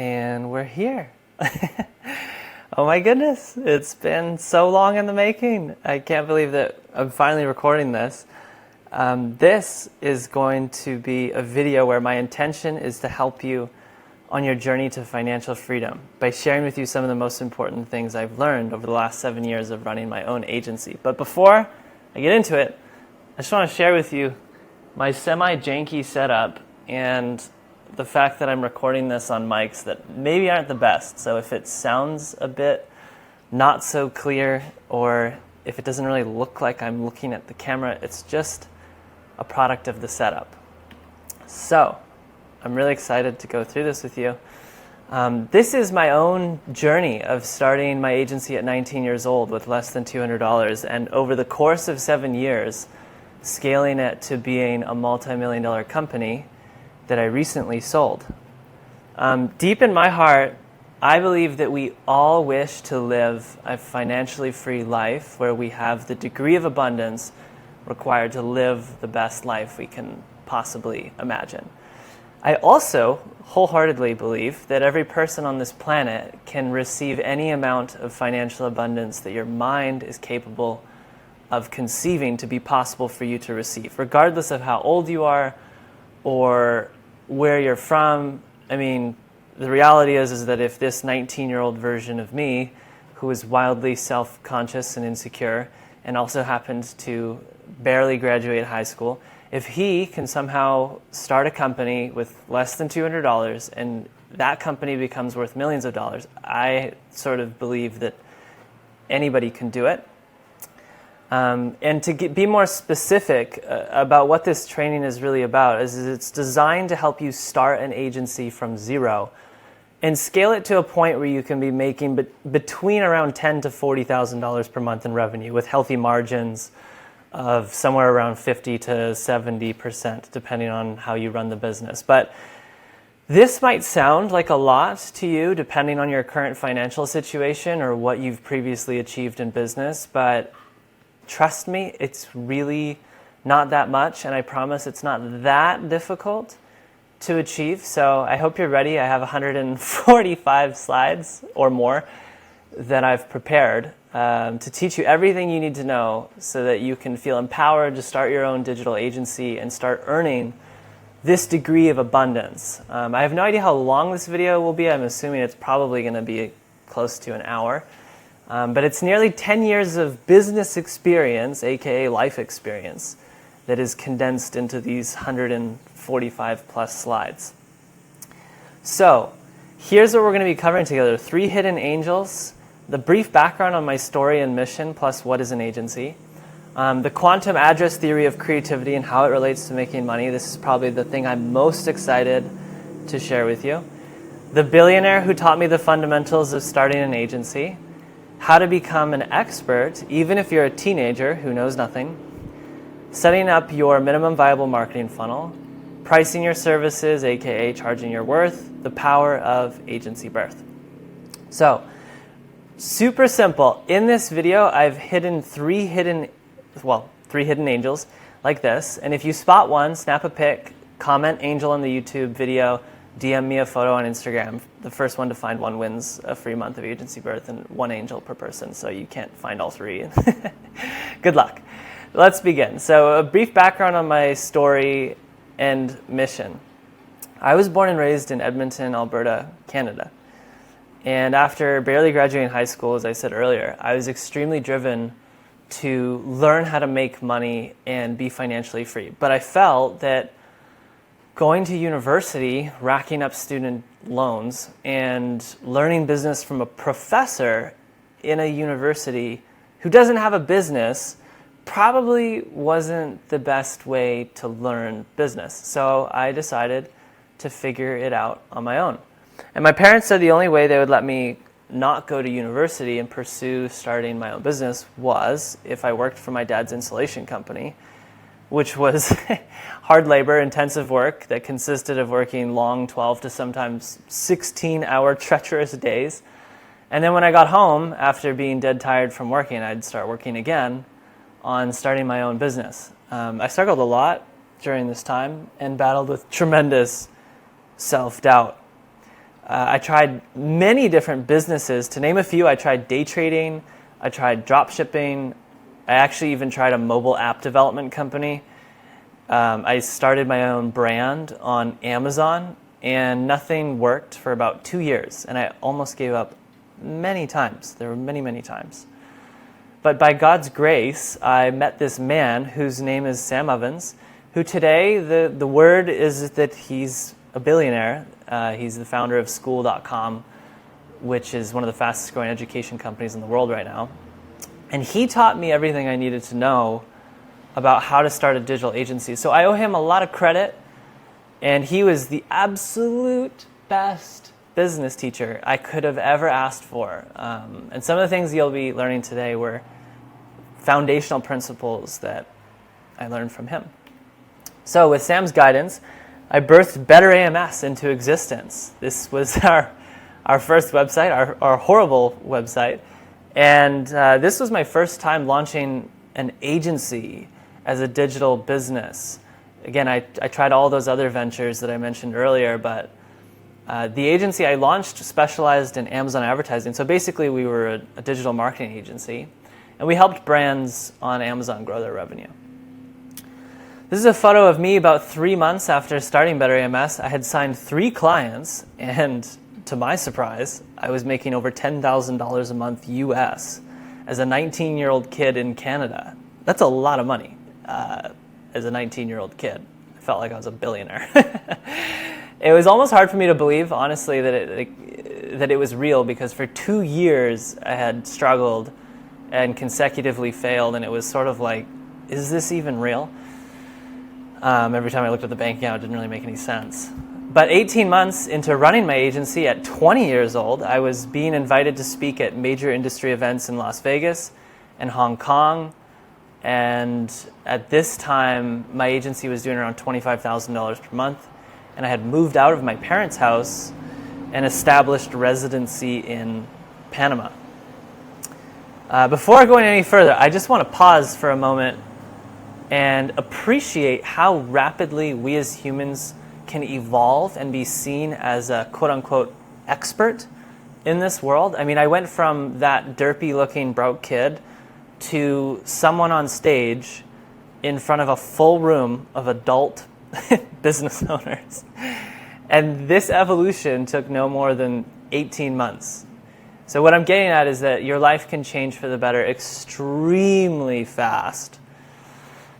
And we're here. Oh my goodness, it's been so long in the making. I can't believe that I'm finally recording this. This is going to be a video where my intention is to help you on your journey to financial freedom by sharing with you some of the most important things I've learned over the last 7 years of running my own agency. But before I get into it, I just want to share with you my semi-janky setup and the fact that I'm recording this on mics that maybe aren't the best. So if it sounds a bit not so clear, or if it doesn't really look like I'm looking at the camera, it's just a product of the setup. So I'm really excited to go through this with you. This is my own journey of starting my agency at 19 years old with less than $200, and over the course of 7 years, scaling it to being a multi-million-dollar company that I recently sold. Deep in my heart, I believe that we all wish to live a financially free life where we have the degree of abundance required to live the best life we can possibly imagine. I also wholeheartedly believe that every person on this planet can receive any amount of financial abundance that your mind is capable of conceiving to be possible for you to receive, regardless of how old you are or where you're from. I mean, the reality is that if this 19-year-old version of me, who is wildly self-conscious and insecure, and also happened to barely graduate high school, if he can somehow start a company with less than $200 and that company becomes worth millions of dollars, I sort of believe that anybody can do it. And to be more specific about what this training is really about, is it's designed to help you start an agency from zero and scale it to a point where you can be making between around $10,000 to $40,000 per month in revenue with healthy margins of somewhere around 50 to 70%, depending on how you run the business. But this might sound like a lot to you, depending on your current financial situation or what you've previously achieved in business, but trust me, it's really not that much, and I promise it's not that difficult to achieve. So I hope you're ready. I have 145 slides or more that I've prepared to teach you everything you need to know so that you can feel empowered to start your own digital agency and start earning this degree of abundance. I have no idea how long this video will be. I'm assuming it's probably going to be close to an hour. But it's nearly 10 years of business experience, aka life experience, that is condensed into these 145 plus slides. So here's what we're going to be covering together: 3 hidden angels, the brief background on my story and mission, plus what is an agency, the quantum address theory of creativity and how it relates to making money. This is probably the thing I'm most excited to share with you. The billionaire who taught me the fundamentals of starting an agency, how to become an expert, even if you're a teenager who knows nothing, setting up your minimum viable marketing funnel, pricing your services, aka charging your worth, the power of agency birth. So, super simple. In this video, I've hidden three hidden angels like this. And if you spot one, snap a pic, comment angel on the YouTube video, DM me a photo on Instagram. The first one to find one wins a free month of agency birth and 1 angel per person, so you can't find all 3. Good luck. Let's begin. So a brief background on my story and mission. I was born and raised in Edmonton, Alberta, Canada. And after barely graduating high school, as I said earlier, I was extremely driven to learn how to make money and be financially free. But I felt that going to university, racking up student loans, and learning business from a professor in a university who doesn't have a business probably wasn't the best way to learn business. So I decided to figure it out on my own. And my parents said the only way they would let me not go to university and pursue starting my own business was if I worked for my dad's insulation company, which was hard labor, intensive work that consisted of working long 12 to sometimes 16-hour treacherous days. And then when I got home, after being dead tired from working, I'd start working again on starting my own business. I struggled a lot during this time and battled with tremendous self-doubt. I tried many different businesses. To name a few, I tried day trading, I tried drop shipping, I actually even tried a mobile app development company. I started my own brand on Amazon, and nothing worked for about 2 years, and I almost gave up many times. There were many, many times. But by God's grace, I met this man whose name is Sam Ovens, who today, the word is that he's a billionaire. He's the founder of school.com, which is one of the fastest growing education companies in the world right now. And he taught me everything I needed to know about how to start a digital agency. So I owe him a lot of credit, and he was the absolute best business teacher I could have ever asked for. And some of the things you'll be learning today were foundational principles that I learned from him. So with Sam's guidance, I birthed Better AMS into existence. This was our first website, our horrible website. And this was my first time launching an agency as a digital business. Again, I tried all those other ventures that I mentioned earlier, but the agency I launched specialized in Amazon advertising. So basically, we were a digital marketing agency, and we helped brands on Amazon grow their revenue. This is a photo of me about 3 months after starting Better AMS. I had signed 3 clients, and to my surprise, I was making over $10,000 a month US as a 19-year-old kid in Canada. That's a lot of money as a 19-year-old kid. I felt like I was a billionaire. It was almost hard for me to believe, honestly, that it was real, because for 2 years I had struggled and consecutively failed, and it was sort of like, is this even real? Every time I looked at the bank account, it didn't really make any sense. But 18 months into running my agency at 20 years old, I was being invited to speak at major industry events in Las Vegas and Hong Kong. And at this time, my agency was doing around $25,000 per month. And I had moved out of my parents' house and established residency in Panama. Before going any further, I just want to pause for a moment and appreciate how rapidly we as humans can evolve and be seen as a quote-unquote expert in this world. I mean, I went from that derpy-looking broke kid to someone on stage in front of a full room of adult business owners. And this evolution took no more than 18 months. So what I'm getting at is that your life can change for the better extremely fast.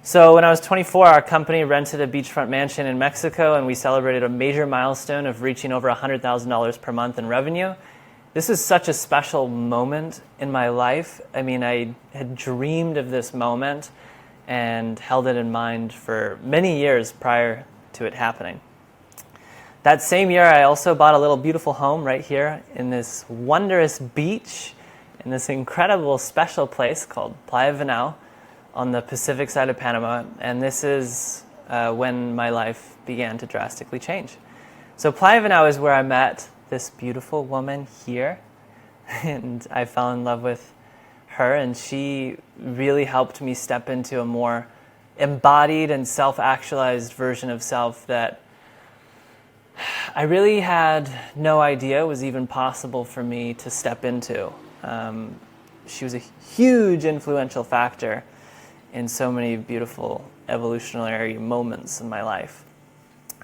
So when I was 24, our company rented a beachfront mansion in Mexico, and we celebrated a major milestone of reaching over $100,000 per month in revenue. This is such a special moment in my life. I mean, I had dreamed of this moment and held it in mind for many years prior to it happening. That same year, I also bought a little beautiful home right here in this wondrous beach in this incredible special place called Playa Vinao on the Pacific side of Panama, and this is when my life began to drastically change. So Playa Vinao is where I met this beautiful woman here, and I fell in love with her, and she really helped me step into a more embodied and self-actualized version of self that I really had no idea was even possible for me to step into. She was a huge influential factor in so many beautiful evolutionary moments in my life.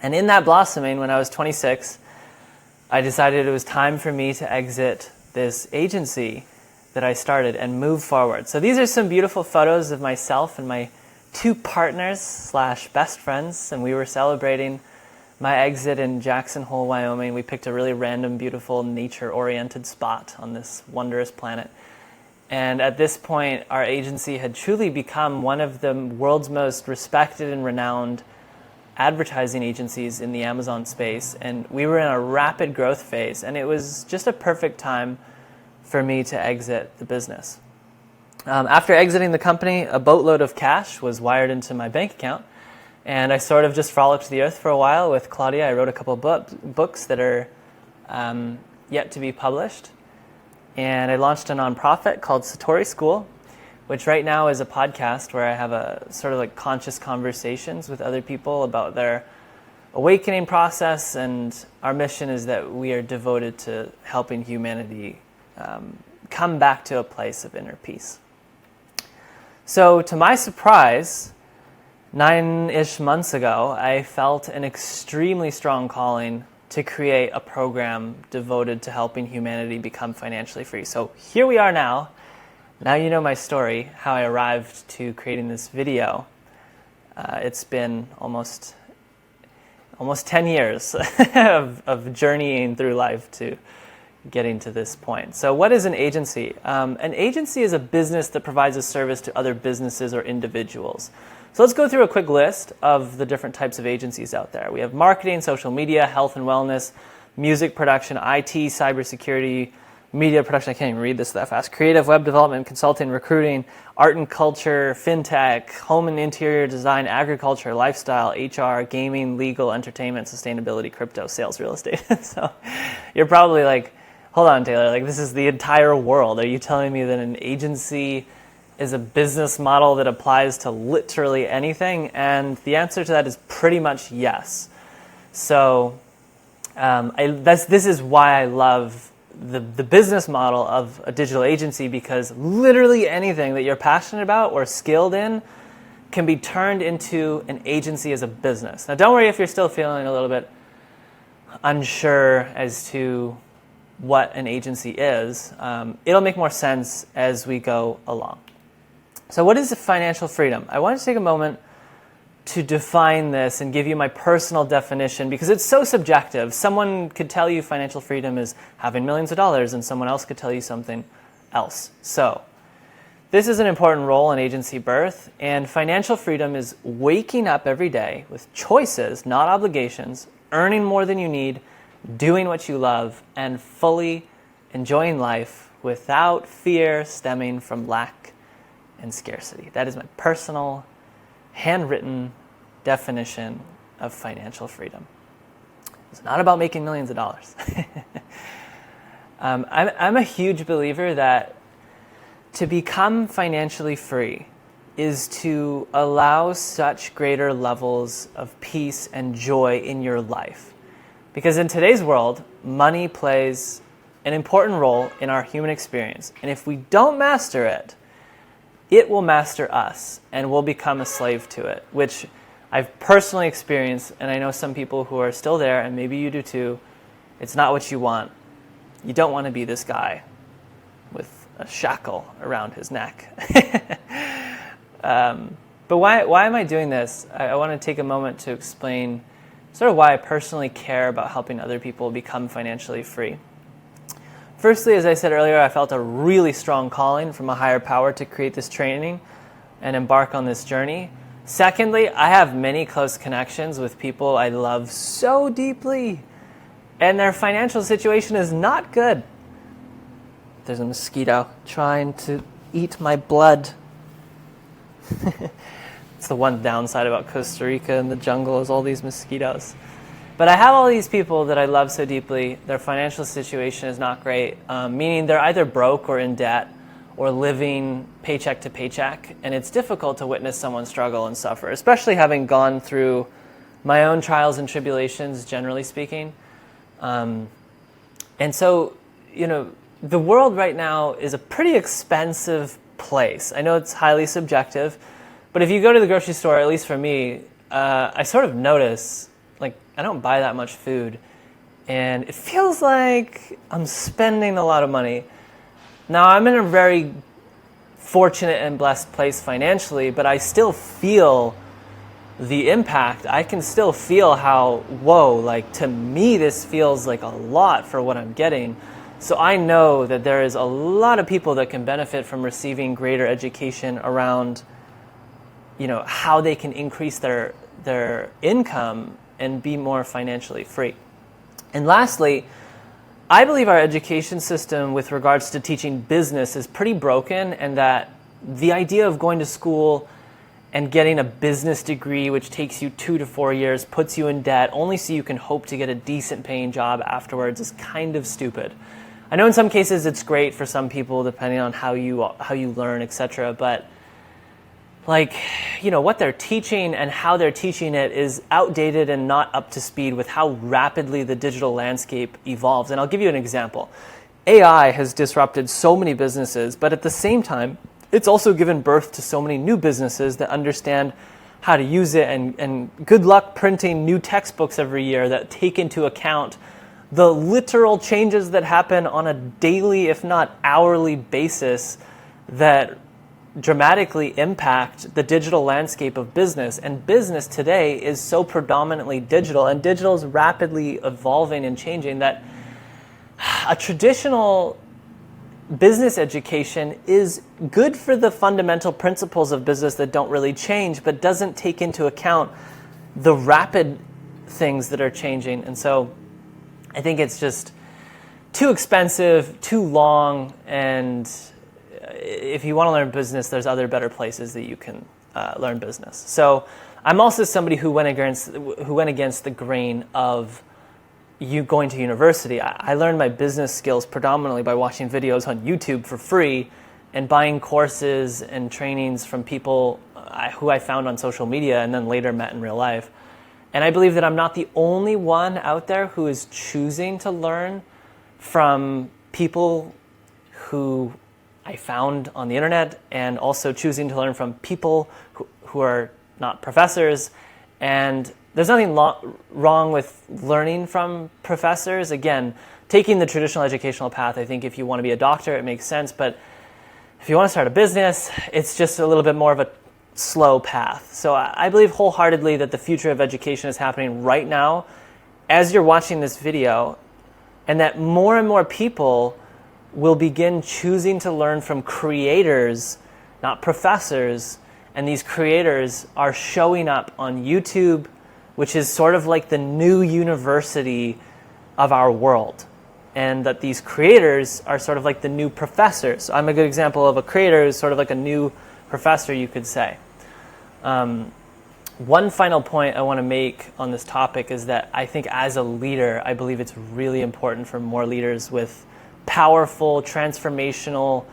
And in that blossoming, when I was 26, I decided it was time for me to exit this agency that I started and move forward. So these are some beautiful photos of myself and my 2 partners / best friends, and we were celebrating my exit in Jackson Hole, Wyoming. We picked a really random, beautiful, nature-oriented spot on this wondrous planet. And at this point, our agency had truly become one of the world's most respected and renowned advertising agencies in the Amazon space. And we were in a rapid growth phase, and it was just a perfect time for me to exit the business. After exiting the company, a boatload of cash was wired into my bank account, and I sort of just frolicked the earth for a while with Claudia. I wrote a couple of books that are yet to be published. And I launched a nonprofit called Satori School, which right now is a podcast where I have a sort of like conscious conversations with other people about their awakening process, and our mission is that we are devoted to helping humanity come back to a place of inner peace. So to my surprise, 9-ish months ago, I felt an extremely strong calling to create a program devoted to helping humanity become financially free. So here we are now. Now you know my story, how I arrived to creating this video. It's been almost 10 years of journeying through life to getting to this point. So what is an agency? An agency is a business that provides a service to other businesses or individuals. So let's go through a quick list of the different types of agencies out there. We have marketing, social media, health and wellness, music production, IT, cybersecurity, media production, I can't even read this that fast, creative, web development, consulting, recruiting, art and culture, fintech, home and interior design, agriculture, lifestyle, HR, gaming, legal, entertainment, sustainability, crypto, sales, real estate. So you're probably like, hold on, Taylor, like this is the entire world. Are you telling me that an agency is a business model that applies to literally anything? And the answer to that is pretty much yes. So this is why I love the business model of a digital agency, because literally anything that you're passionate about or skilled in can be turned into an agency as a business. Now don't worry if you're still feeling a little bit unsure as to what an agency is. It'll make more sense as we go along. So what is financial freedom? I want to take a moment to define this and give you my personal definition, because it's so subjective. Someone could tell you financial freedom is having millions of dollars, and someone else could tell you something else. So this is an important role in agency birth, and financial freedom is waking up every day with choices, not obligations, earning more than you need, doing what you love, and fully enjoying life without fear stemming from lack and scarcity. That is my personal handwritten definition of financial freedom. It's not about making millions of dollars. I'm a huge believer that to become financially free is to allow such greater levels of peace and joy in your life. Because in today's world, money plays an important role in our human experience. And if we don't master it, it will master us, and we'll become a slave to it, which I've personally experienced, and I know some people who are still there, and maybe you do too. It's not what you want. You don't want to be this guy with a shackle around his neck. But why am I doing this? I want to take a moment to explain sort of why I personally care about helping other people become financially free. Firstly, as I said earlier, I felt a really strong calling from a higher power to create this training and embark on this journey. Secondly, I have many close connections with people I love so deeply, and their financial situation is not good. There's a mosquito trying to eat my blood. It's the one downside about Costa Rica and the jungle is all these mosquitoes. But I have all these people that I love so deeply. Their financial situation is not great, meaning they're either broke or in debt or living paycheck to paycheck. And it's difficult to witness someone struggle and suffer, especially having gone through my own trials and tribulations, generally speaking. And so, the world right now is a pretty expensive place. I know it's highly subjective, but if you go to the grocery store, at least for me, I sort of notice, I don't buy that much food, and it feels like I'm spending a lot of money. Now, I'm in a very fortunate and blessed place financially, but I still feel the impact. I can still feel how, to me, this feels like a lot for what I'm getting. So I know that there is a lot of people that can benefit from receiving greater education around, how they can increase their income and be more financially free. And lastly, I believe our education system with regards to teaching business is pretty broken, and that the idea of going to school and getting a business degree, which takes you 2 to 4 years, puts you in debt only so you can hope to get a decent paying job afterwards, is kind of stupid. I know in some cases it's great for some people depending on how you learn, etc. But like, what they're teaching and how they're teaching it is outdated and not up to speed with how rapidly the digital landscape evolves. And I'll give you an example. AI has disrupted so many businesses, but at the same time, it's also given birth to so many new businesses that understand how to use it, and good luck printing new textbooks every year that take into account the literal changes that happen on a daily, if not hourly basis that dramatically impact the digital landscape of business. And business today is so predominantly digital, and digital is rapidly evolving and changing, that a traditional business education is good for the fundamental principles of business that don't really change, but doesn't take into account the rapid things that are changing. And so I think it's just too expensive, too long, and if you want to learn business, there's other better places that you can learn business. So I'm also somebody who went against the grain of you going to university. I learned my business skills predominantly by watching videos on YouTube for free and buying courses and trainings from people who I found on social media and then later met in real life. And I believe that I'm not the only one out there who is choosing to learn from people who I found on the internet, and also choosing to learn from people who are not professors. And there's nothing wrong with learning from professors. Again, taking the traditional educational path, I think if you want to be a doctor, it makes sense. But if you want to start a business, it's just a little bit more of a slow path. So I believe wholeheartedly that the future of education is happening right now as you're watching this video, and that more and more people will begin choosing to learn from creators, not professors. And these creators are showing up on YouTube, which is sort of like the new university of our world. And that these creators are sort of like the new professors. So I'm a good example of a creator who's sort of like a new professor, you could say. One final point I want to make on this topic is that I think as a leader, I believe it's really important for more leaders with powerful, transformational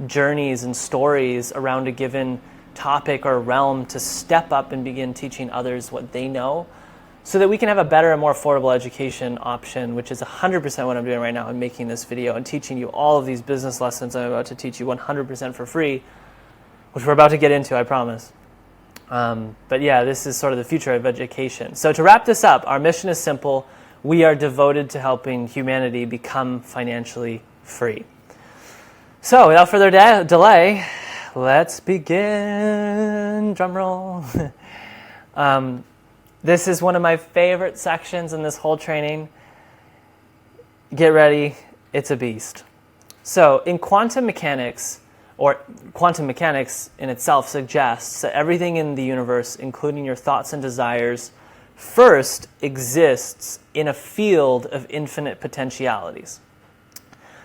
journeys and stories around a given topic or realm to step up and begin teaching others what they know, so that we can have a better and more affordable education option, which is 100% what I'm doing right now. I'm making this video and teaching you all of these business lessons I'm about to teach you 100% for free, which we're about to get into, I promise. But yeah, this is sort of the future of education. So to wrap this up, our mission is simple. We are devoted to helping humanity become financially free. So without further delay, let's begin. Drum roll. This is one of my favorite sections in this whole training. Get ready, it's a beast. So in quantum mechanics, or quantum mechanics in itself suggests that everything in the universe, including your thoughts and desires, first exists in a field of infinite potentialities.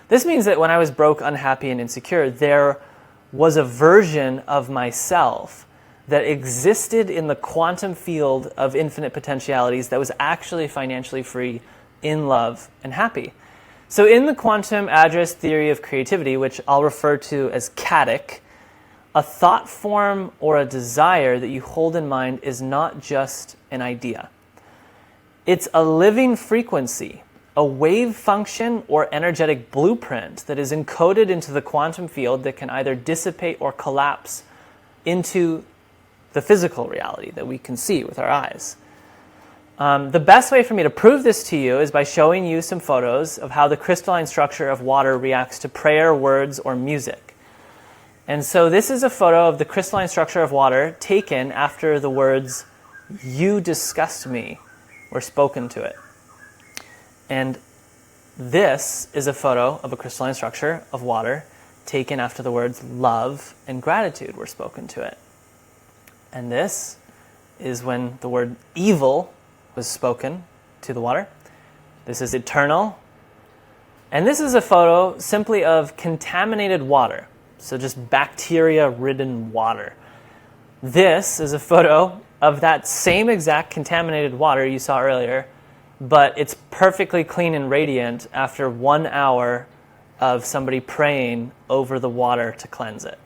This means that when I was broke, unhappy, and insecure, there was a version of myself that existed in the quantum field of infinite potentialities that was actually financially free, in love, and happy. So in the quantum address theory of creativity, which I'll refer to as CADIC, a thought form or a desire that you hold in mind is not just an idea. It's a living frequency, a wave function or energetic blueprint that is encoded into the quantum field that can either dissipate or collapse into the physical reality that we can see with our eyes. The best way for me to prove this to you is by showing you some photos of how the crystalline structure of water reacts to prayer, words, or music. And so this is a photo of the crystalline structure of water taken after the words, "You disgust me," were spoken to it. And this is a photo of a crystalline structure of water taken after the words love and gratitude were spoken to it. And this is when the word evil was spoken to the water. This is eternal. And this is a photo simply of contaminated water. So just bacteria-ridden water. This is a photo of that same exact contaminated water you saw earlier, but it's perfectly clean and radiant after 1 hour of somebody praying over the water to cleanse it.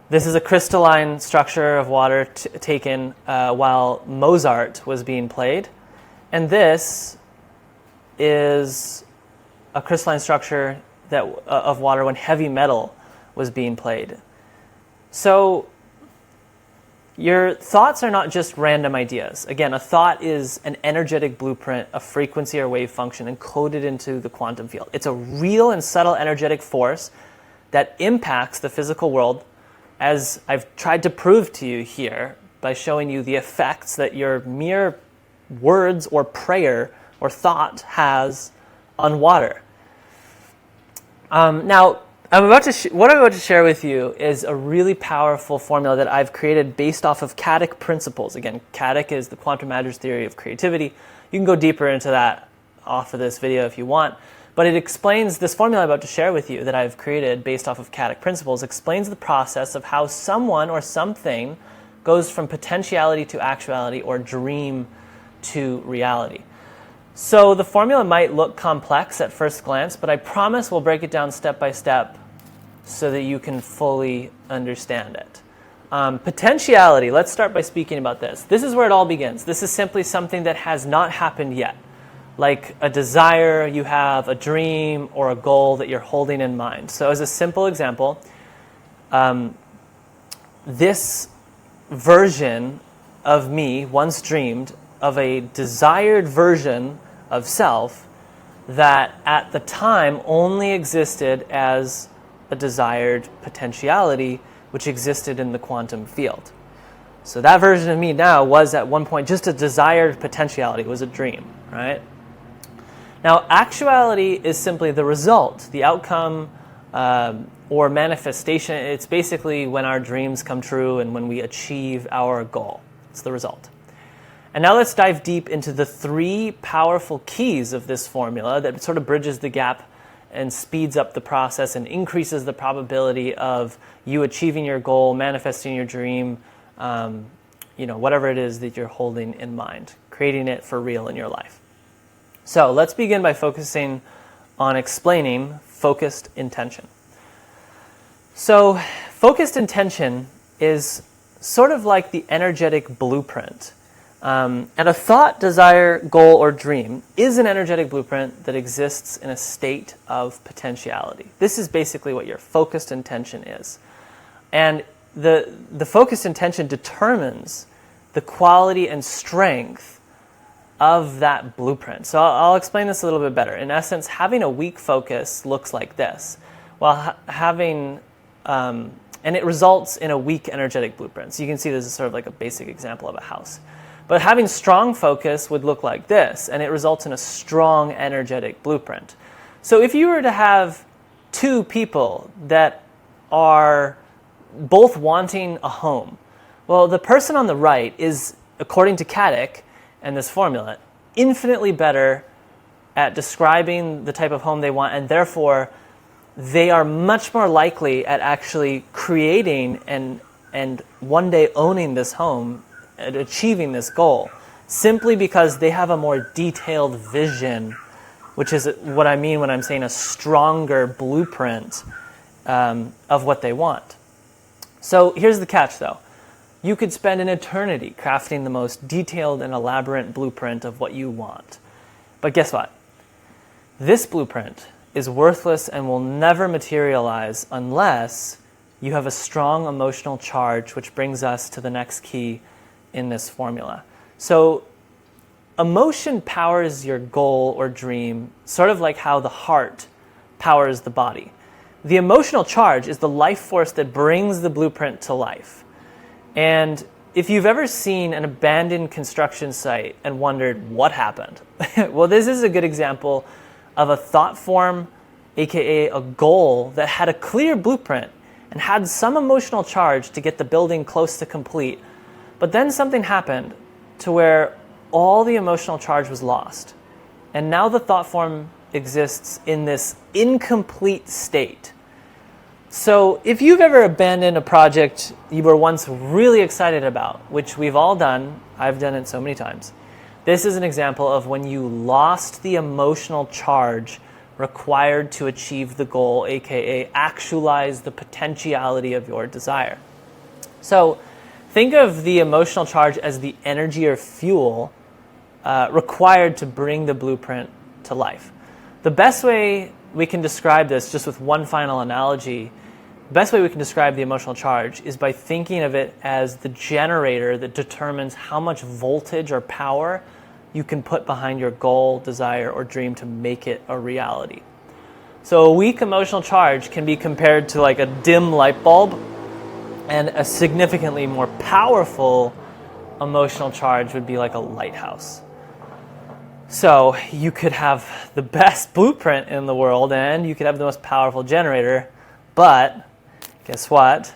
This is a crystalline structure of water taken while Mozart was being played. And this is a crystalline structure of water when heavy metal was being played. So your thoughts are not just random ideas. Again, a thought is an energetic blueprint, a frequency or wave function encoded into the quantum field. It's a real and subtle energetic force that impacts the physical world, as I've tried to prove to you here by showing you the effects that your mere words or prayer or thought has on water. Now, what I'm about to share with you is a really powerful formula that I've created based off of Katic principles. Again, Katic is the quantum matters theory of creativity. You can go deeper into that off of this video if you want. But it explains, this formula I'm about to share with you that I've created based off of Katic principles, explains the process of how someone or something goes from potentiality to actuality or dream to reality. So the formula might look complex at first glance, but I promise we'll break it down step by step so that you can fully understand it. Potentiality, let's start by speaking about this. This is where it all begins. This is simply something that has not happened yet. Like a desire you have, a dream, or a goal that you're holding in mind. So as a simple example, this version of me once dreamed of a desired version of self that at the time only existed as a desired potentiality which existed in the quantum field. So that version of me now was at one point just a desired potentiality. It was a dream, right? Now, actuality is simply the result, the outcome, or manifestation. It's basically when our dreams come true and when we achieve our goal. It's the result. And now let's dive deep into the three powerful keys of this formula that sort of bridges the gap and speeds up the process and increases the probability of you achieving your goal, manifesting your dream, whatever it is that you're holding in mind, creating it for real in your life. So let's begin by focusing on explaining focused intention. So focused intention is sort of like the energetic blueprint. And a thought, desire, goal, or dream is an energetic blueprint that exists in a state of potentiality. This is basically what your focused intention is. And the focused intention determines the quality and strength of that blueprint. So I'll explain this a little bit better. In essence, having a weak focus looks like this, while and it results in a weak energetic blueprint. So you can see this is sort of like a basic example of a house. But having strong focus would look like this, and it results in a strong energetic blueprint. So if you were to have two people that are both wanting a home, well, the person on the right is, according to Katic and this formula, infinitely better at describing the type of home they want, and therefore they are much more likely at actually creating and one day owning this home and achieving this goal, simply because they have a more detailed vision, which is what I mean when I'm saying a stronger blueprint of what they want. So here's the catch, though. You could spend an eternity crafting the most detailed and elaborate blueprint of what you want. But guess what? This blueprint is worthless and will never materialize unless you have a strong emotional charge, which brings us to the next key in this formula. So emotion powers your goal or dream, sort of like how the heart powers the body. The emotional charge is the life force that brings the blueprint to life. And if you've ever seen an abandoned construction site and wondered what happened, well, this is a good example of a thought form, aka a goal that had a clear blueprint and had some emotional charge to get the building close to complete. But then something happened to where all the emotional charge was lost. And now the thought form exists in this incomplete state. So if you've ever abandoned a project you were once really excited about, which we've all done, I've done it so many times, this is an example of when you lost the emotional charge required to achieve the goal, aka actualize the potentiality of your desire. So think of the emotional charge as the energy or fuel required to bring the blueprint to life. The best way we can describe this, just with one final analogy, the best way we can describe the emotional charge is by thinking of it as the generator that determines how much voltage or power you can put behind your goal, desire, or dream to make it a reality. So a weak emotional charge can be compared to like a dim light bulb, and a significantly more powerful emotional charge would be like a lighthouse. So you could have the best blueprint in the world and you could have the most powerful generator, but guess what?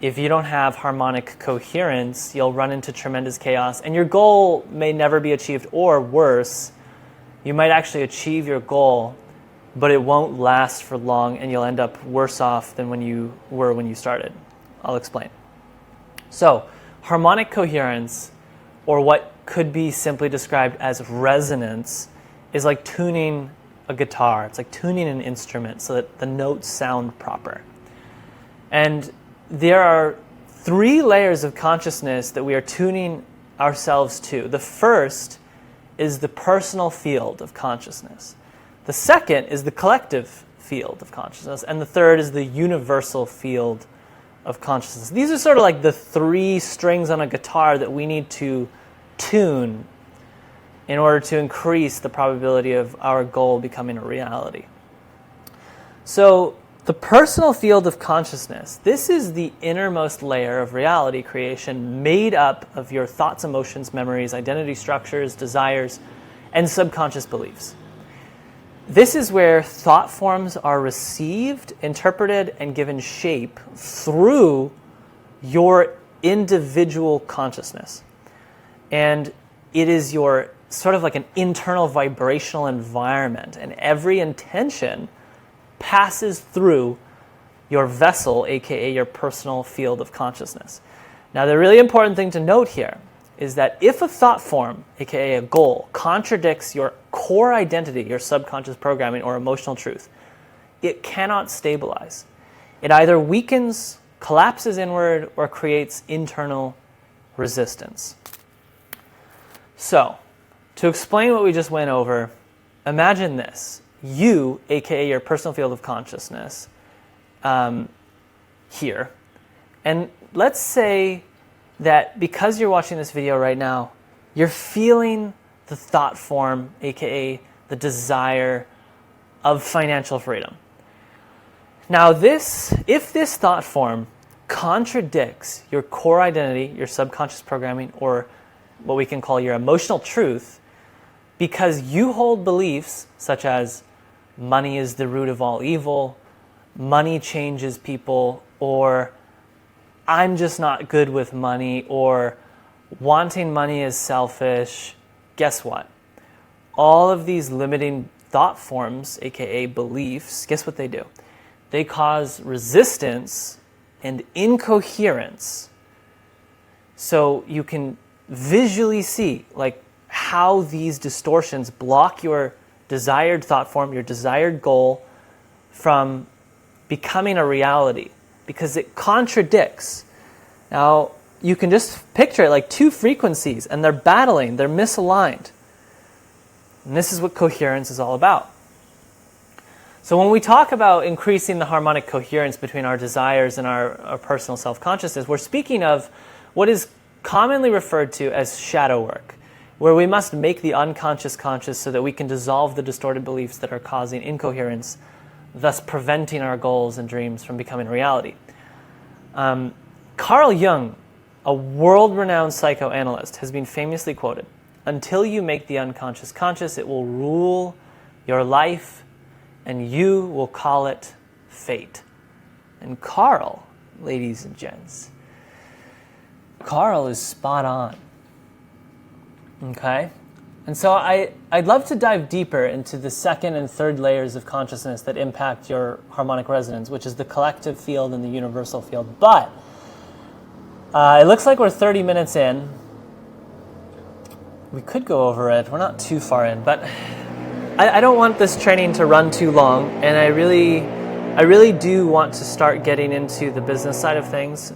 If you don't have harmonic coherence, you'll run into tremendous chaos and your goal may never be achieved, or worse, you might actually achieve your goal, but it won't last for long and you'll end up worse off than when you were when you started. I'll explain. So, harmonic coherence, or what could be simply described as resonance, is like tuning a guitar. It's like tuning an instrument so that the notes sound proper. And there are 3 layers of consciousness that we are tuning ourselves to. The first is the personal field of consciousness. The second is the collective field of consciousness. And the third is the universal field of consciousness. These are sort of like the 3 strings on a guitar that we need to tune in order to increase the probability of our goal becoming a reality. So the personal field of consciousness, this is the innermost layer of reality creation, made up of your thoughts, emotions, memories, identity structures, desires, and subconscious beliefs. This is where thought forms are received, interpreted, and given shape through your individual consciousness. And it is your sort of like an internal vibrational environment, and every intention passes through your vessel, aka your personal field of consciousness. Now, the really important thing to note here is that if a thought form, aka a goal, contradicts your core identity, your subconscious programming, or emotional truth, it cannot stabilize. It either weakens, collapses inward, or creates internal resistance. So, to explain what we just went over, imagine this. You, aka your personal field of consciousness, here. And let's say that because you're watching this video right now, you're feeling the thought form, aka the desire of financial freedom. Now if this thought form contradicts your core identity, your subconscious programming, or what we can call your emotional truth, because you hold beliefs such as money is the root of all evil, money changes people, or I'm just not good with money, or wanting money is selfish, guess what? All of these limiting thought forms, aka beliefs, guess what they do? They cause resistance and incoherence. So you can visually see like how these distortions block your desired thought form, your desired goal from becoming a reality, because it contradicts. Now, you can just picture it like 2 frequencies, and they're battling, they're misaligned. And this is what coherence is all about. So when we talk about increasing the harmonic coherence between our desires and our personal self-consciousness, we're speaking of what is commonly referred to as shadow work, where we must make the unconscious conscious so that we can dissolve the distorted beliefs that are causing incoherence, thus preventing our goals and dreams from becoming reality. Carl Jung, a world-renowned psychoanalyst, has been famously quoted, "Until you make the unconscious conscious, it will rule your life, and you will call it fate." And Carl, ladies and gents, Carl is spot on. Okay? And so I'd love to dive deeper into the second and third layers of consciousness that impact your harmonic resonance, which is the collective field and the universal field. But it looks like we're 30 minutes in. We could go over it. We're not too far in, but I don't want this training to run too long, and I really do want to start getting into the business side of things.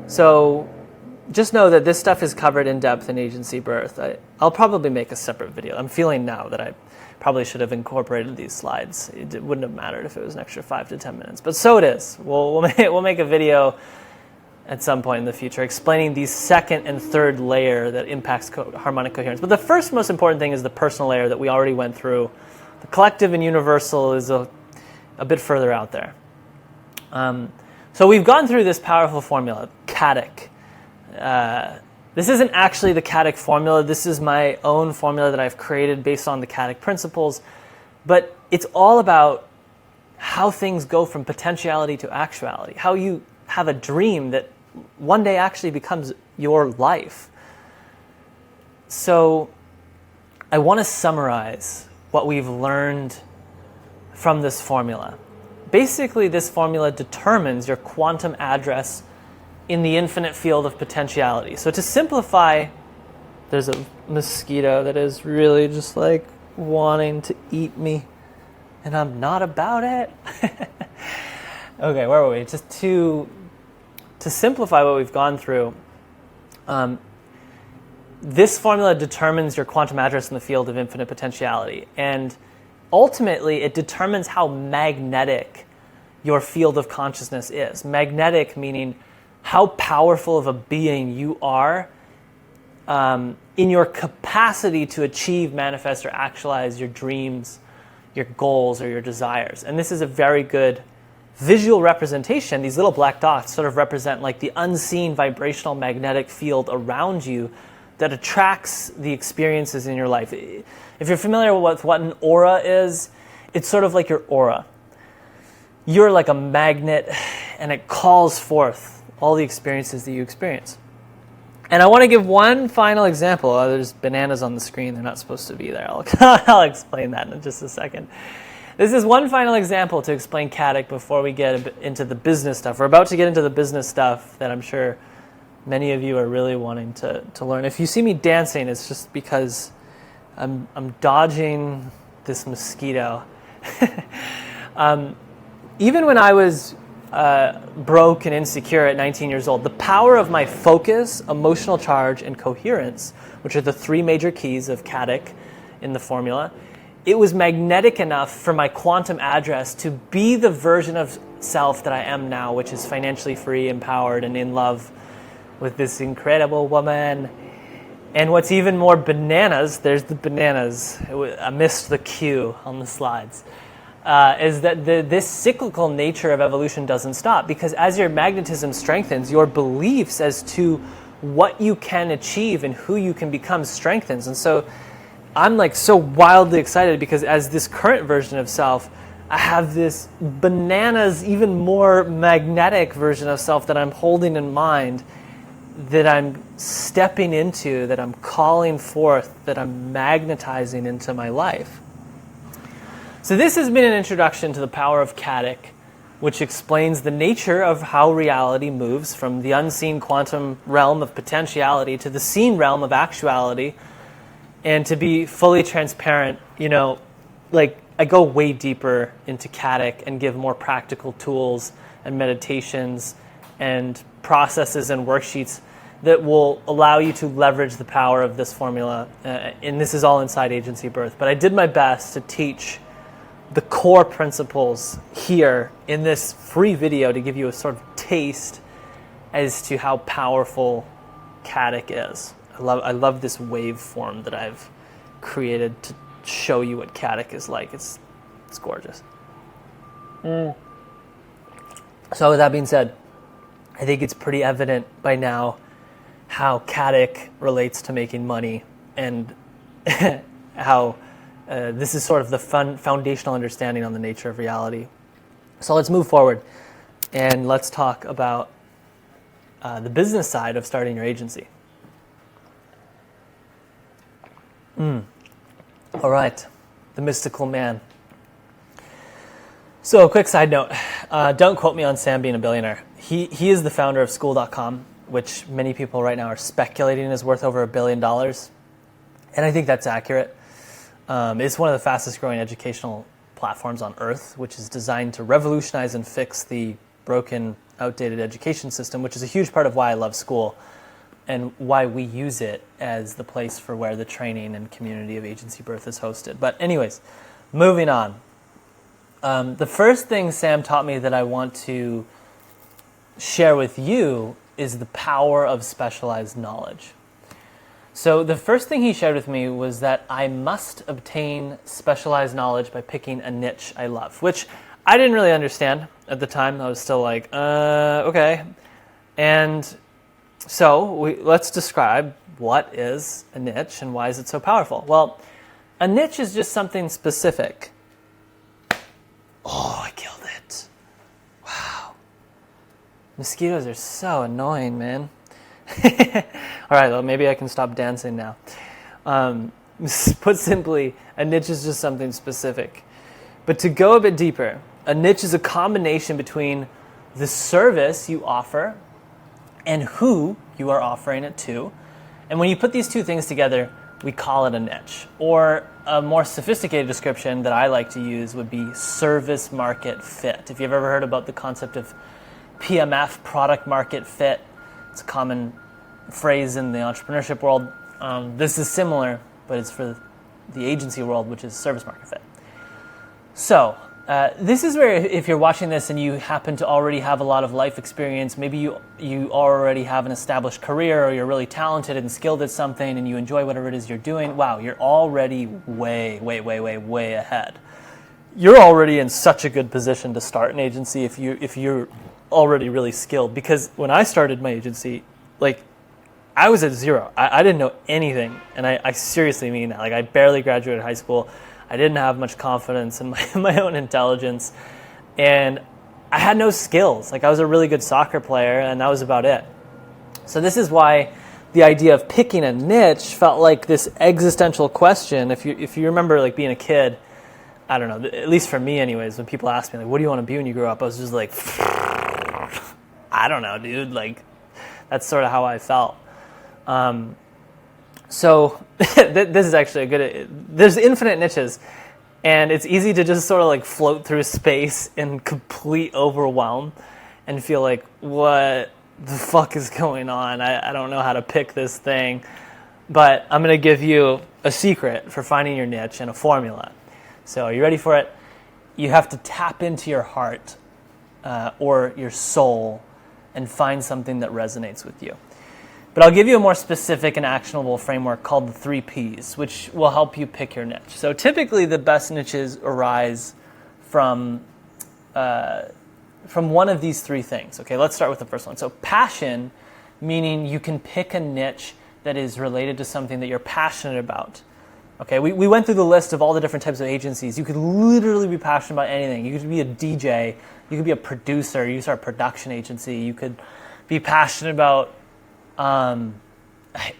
So just know that this stuff is covered in depth in Agency Birth. I'll probably make a separate video. I'm feeling now that I probably should have incorporated these slides. It wouldn't have mattered if it was an extra 5 to 10 minutes, but so it is. We'll make a video at some point in the future explaining the second and third layer that impacts harmonic coherence. But the first most important thing is the personal layer that we already went through. The collective and universal is a bit further out there. So we've gone through this powerful formula, CADIC. This isn't actually the CADIC formula. This is my own formula that I've created based on the CADIC principles. But it's all about how things go from potentiality to actuality, how you have a dream that one day actually becomes your life. So I want to summarize what we've learned from this formula. Basically, this formula determines your quantum address in the infinite field of potentiality. So to simplify, there's a mosquito that is really just like wanting to eat me, and I'm not about it. Okay, where were we? Just to simplify what we've gone through, this formula determines your quantum address in the field of infinite potentiality. And ultimately, it determines how magnetic your field of consciousness is. Magnetic meaning how powerful of a being you are in your capacity to achieve, manifest, or actualize your dreams, your goals, or your desires. And this is a very good visual representation. These little black dots sort of represent like the unseen vibrational magnetic field around you that attracts the experiences in your life. If you're familiar with what an aura is, it's sort of like your aura. You're like a magnet, and it calls forth all the experiences that you experience. And I want to give one final example. There's bananas on the screen. They're not supposed to be there. I'll explain that in just a second. This is one final example to explain CADIC before we get into the business stuff. We're about to get into the business stuff that I'm sure many of you are really wanting to learn. If you see me dancing, it's just because I'm dodging this mosquito. Even when I was broke and insecure at 19 years old, the power of my focus, emotional charge, and coherence, which are the three major keys of CADIC in the formula, it was magnetic enough for my quantum address to be the version of self that I am now, which is financially free, empowered, and in love with this incredible woman. And what's even more bananas, there's the bananas, I missed the cue on the slides, is that this cyclical nature of evolution doesn't stop, because as your magnetism strengthens, your beliefs as to what you can achieve and who you can become strengthens. And so I'm like so wildly excited because as this current version of self, I have this bananas, even more magnetic version of self that I'm holding in mind, that I'm stepping into, that I'm calling forth, that I'm magnetizing into my life. So this has been an introduction to the power of CADIC, which explains the nature of how reality moves from the unseen quantum realm of potentiality to the seen realm of actuality. And to be fully transparent, like I go way deeper into CADIC and give more practical tools and meditations and processes and worksheets that will allow you to leverage the power of this formula. And this is all inside Agency Birth. But I did my best to teach the core principles here in this free video to give you a sort of taste as to how powerful CADIC is. I love this waveform that I've created to show you what CADIC is like. It's gorgeous. So with that being said, I think it's pretty evident by now how CADIC relates to making money and how this is sort of the foundational understanding on the nature of reality. So let's move forward and let's talk about the business side of starting your agency. All right, the mystical man. So a quick side note, don't quote me on Sam being a billionaire. He is the founder of school.com, which many people right now are speculating is worth over $1 billion. And I think that's accurate. It's one of the fastest growing educational platforms on earth, which is designed to revolutionize and fix the broken outdated education system, which is a huge part of why I love school and why we use it as the place for where the training and community of agency birth is hosted. But anyways, moving on. The first thing Sam taught me that I want to share with you is the power of specialized knowledge. So the first thing he shared with me was that I must obtain specialized knowledge by picking a niche I love, which I didn't really understand at the time. I was still like, okay. And so let's describe what is a niche and why is it so powerful. Well, a niche is just something specific. Oh, I killed it. Wow. Mosquitoes are so annoying, man. All right, well, maybe I can stop dancing now. Put simply, a niche is just something specific. But to go a bit deeper, a niche is a combination between the service you offer and who you are offering it to. And when you put these two things together, we call it a niche. Or a more sophisticated description that I like to use would be service market fit. If you've ever heard about the concept of PMF, product market fit, it's a common phrase in the entrepreneurship world. This is similar, but it's for the agency world, which is service market fit. So this is where if you're watching this and you happen to already have a lot of life experience, maybe you already have an established career or you're really talented and skilled at something and you enjoy whatever it is you're doing, wow, you're already way ahead. You're already in such a good position to start an agency if you're already really skilled. Because when I started my agency, like, I was at zero. I didn't know anything, and I seriously mean that. Like, I barely graduated high school. I didn't have much confidence in my own intelligence, and I had no skills. Like, I was a really good soccer player, and that was about it. So this is why the idea of picking a niche felt like this existential question. If you remember, like, being a kid, I don't know, at least for me anyways, when people ask me, like, what do you want to be when you grow up? I was just like, I don't know, dude. Like, that's sort of how I felt. So this is actually a good, there's infinite niches, and it's easy to just sort of like float through space in complete overwhelm and feel like, what the fuck is going on? I don't know how to pick this thing. But I'm going to give you a secret for finding your niche and a formula. So are you ready for it? You have to tap into your heart or your soul and find something that resonates with you. But I'll give you a more specific and actionable framework called the 3 Ps, which will help you pick your niche. So typically the best niches arise from one of these 3 things. Okay, let's start with the first one. So passion, meaning you can pick a niche that is related to something that you're passionate about. Okay, we went through the list of all the different types of agencies. You could literally be passionate about anything. You could be a DJ, you could be a producer, you start a production agency, you could be passionate about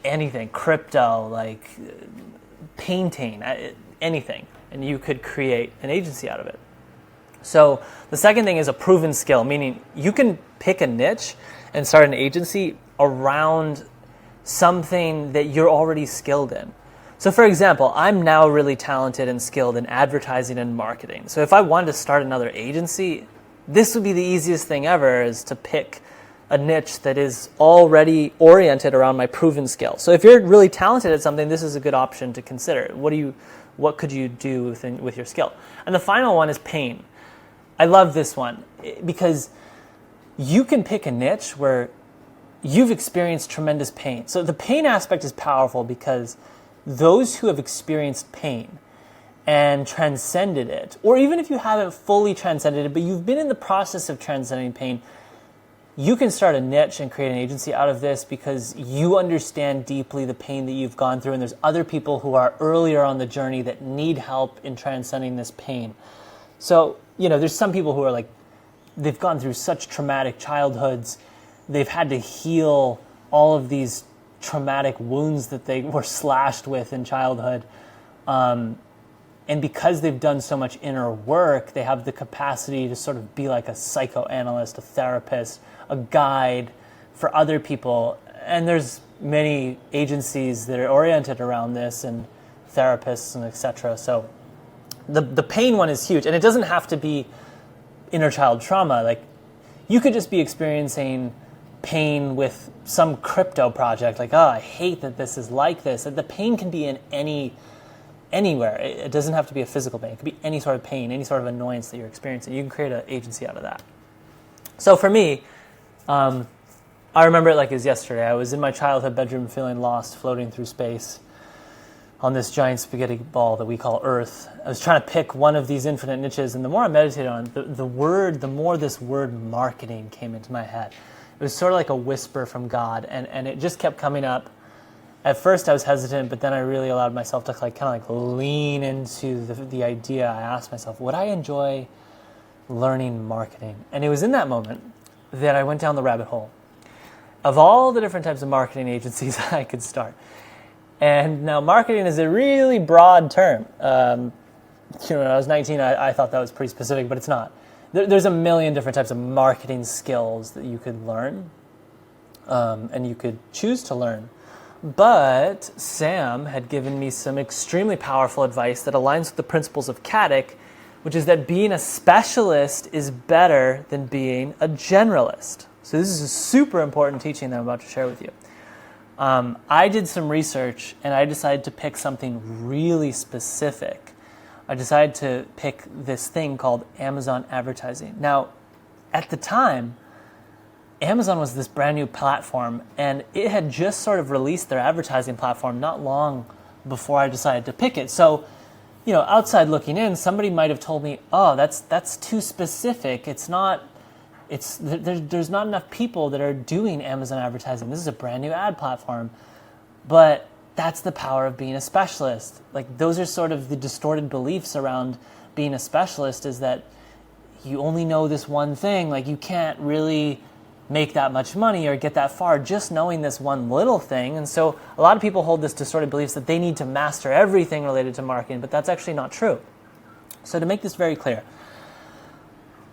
anything, crypto, like painting, anything, and you could create an agency out of it. So the second thing is a proven skill, meaning you can pick a niche and start an agency around something that you're already skilled in. So for example, I'm now really talented and skilled in advertising and marketing. So if I wanted to start another agency, this would be the easiest thing ever, is to pick a niche that is already oriented around my proven skill. So if you're really talented at something, this is a good option to consider. What could you do with your skill? And the final one is pain. I love this one because you can pick a niche where you've experienced tremendous pain. So the pain aspect is powerful because those who have experienced pain and transcended it, or even if you haven't fully transcended it, but you've been in the process of transcending pain, you can start a niche and create an agency out of this because you understand deeply the pain that you've gone through, and there's other people who are earlier on the journey that need help in transcending this pain. So, there's some people who are like, they've gone through such traumatic childhoods, they've had to heal all of these traumatic wounds that they were slashed with in childhood. And because they've done so much inner work, they have the capacity to sort of be like a psychoanalyst, a therapist, a guide for other people. And there's many agencies that are oriented around this, and therapists and etc. So the pain one is huge. And it doesn't have to be inner child trauma. Like, You could just be experiencing pain with some crypto project, like, oh, I hate that this is like this. And the pain can be in anywhere. It doesn't have to be a physical pain. It could be any sort of pain, any sort of annoyance that you're experiencing. You can create an agency out of that. So for me, I remember it like it was yesterday. I was in my childhood bedroom feeling lost, floating through space on this giant spaghetti ball that we call Earth. I was trying to pick one of these infinite niches, and the more I meditated on it, the more this word marketing came into my head. It was sort of like a whisper from God, and it just kept coming up. At first I was hesitant, but then I really allowed myself to kind of lean into the idea. I asked myself, would I enjoy learning marketing? And it was in that moment that I went down the rabbit hole of all the different types of marketing agencies I could start. And now marketing is a really broad term. When I was 19, I thought that was pretty specific, but it's not. There's a million different types of marketing skills that you could learn, and you could choose to learn. But Sam had given me some extremely powerful advice that aligns with the principles of Katic, which is that being a specialist is better than being a generalist. So this is a super important teaching that I'm about to share with you. I did some research, and I decided to pick something really specific. I decided to pick this thing called Amazon advertising. Now, at the time, Amazon was this brand new platform, and it had just sort of released their advertising platform not long before I decided to pick it. So, outside looking in, somebody might have told me, "Oh, that's too specific. There's not enough people that are doing Amazon advertising. This is a brand new ad platform." But that's the power of being a specialist. Like, those are sort of the distorted beliefs around being a specialist, is that you only know this one thing. Like, you can't really make that much money or get that far just knowing this one little thing. And so a lot of people hold this distorted beliefs that they need to master everything related to marketing, but that's actually not true. So to make this very clear,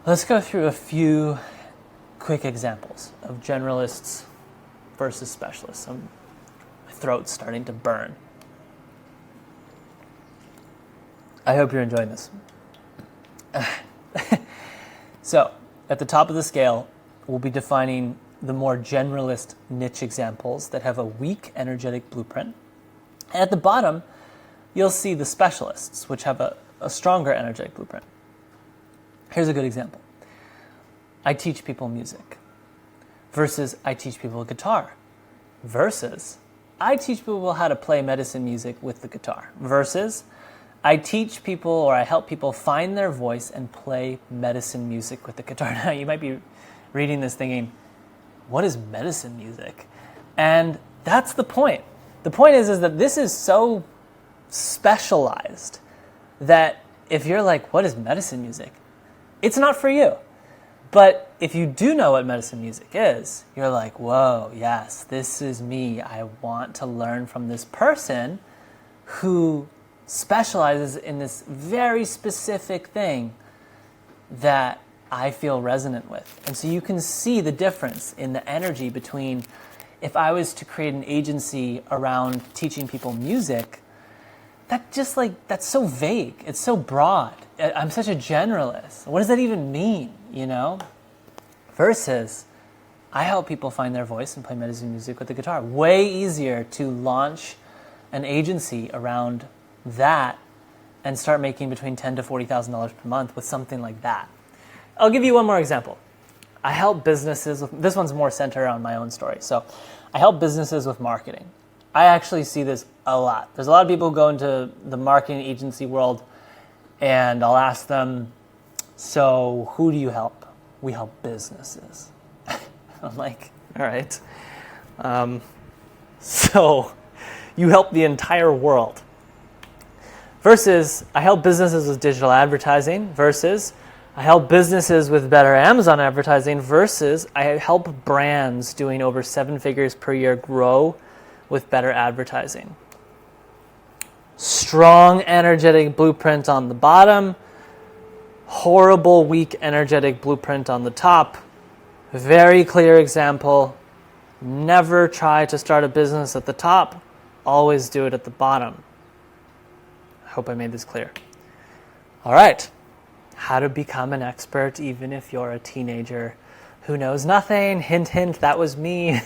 let's go through a few quick examples of generalists versus specialists. My throat's starting to burn. I hope you're enjoying this. So, at the top of the scale, we'll be defining the more generalist niche examples that have a weak energetic blueprint. And at the bottom, you'll see the specialists, which have a stronger energetic blueprint. Here's a good example. I teach people music versus I teach people guitar versus I teach people how to play medicine music with the guitar versus I teach people, or I help people find their voice and play medicine music with the guitar. Now, you might be reading this thinking, what is medicine music? And that's the point. The point is that this is so specialized that if you're like, what is medicine music? It's not for you. But if you do know what medicine music is, you're like, whoa, yes, this is me. I want to learn from this person who specializes in this very specific thing that I feel resonant with. And so you can see the difference in the energy between, if I was to create an agency around teaching people music, that's so vague. It's so broad. I'm such a generalist. What does that even mean, Versus, I help people find their voice and play medicine music with the guitar. Way easier to launch an agency around that and start making between $10,000 to $40,000 per month with something like that. I'll give you one more example. I help businesses this one's more centered around my own story. So I help businesses with marketing. I actually see this a lot. There's a lot of people who go into the marketing agency world, and I'll ask them, so who do you help? We help businesses. I'm like, all right. So you help the entire world. Versus, I help businesses with digital advertising. Versus, I help businesses with better Amazon advertising. Versus, I help brands doing over 7 figures per year grow with better advertising. Strong energetic blueprint on the bottom. Horrible, weak energetic blueprint on the top. Very clear example. Never try to start a business at the top. Always do it at the bottom. I hope I made this clear. All right. How to become an expert even if you're a teenager who knows nothing, hint, hint, that was me.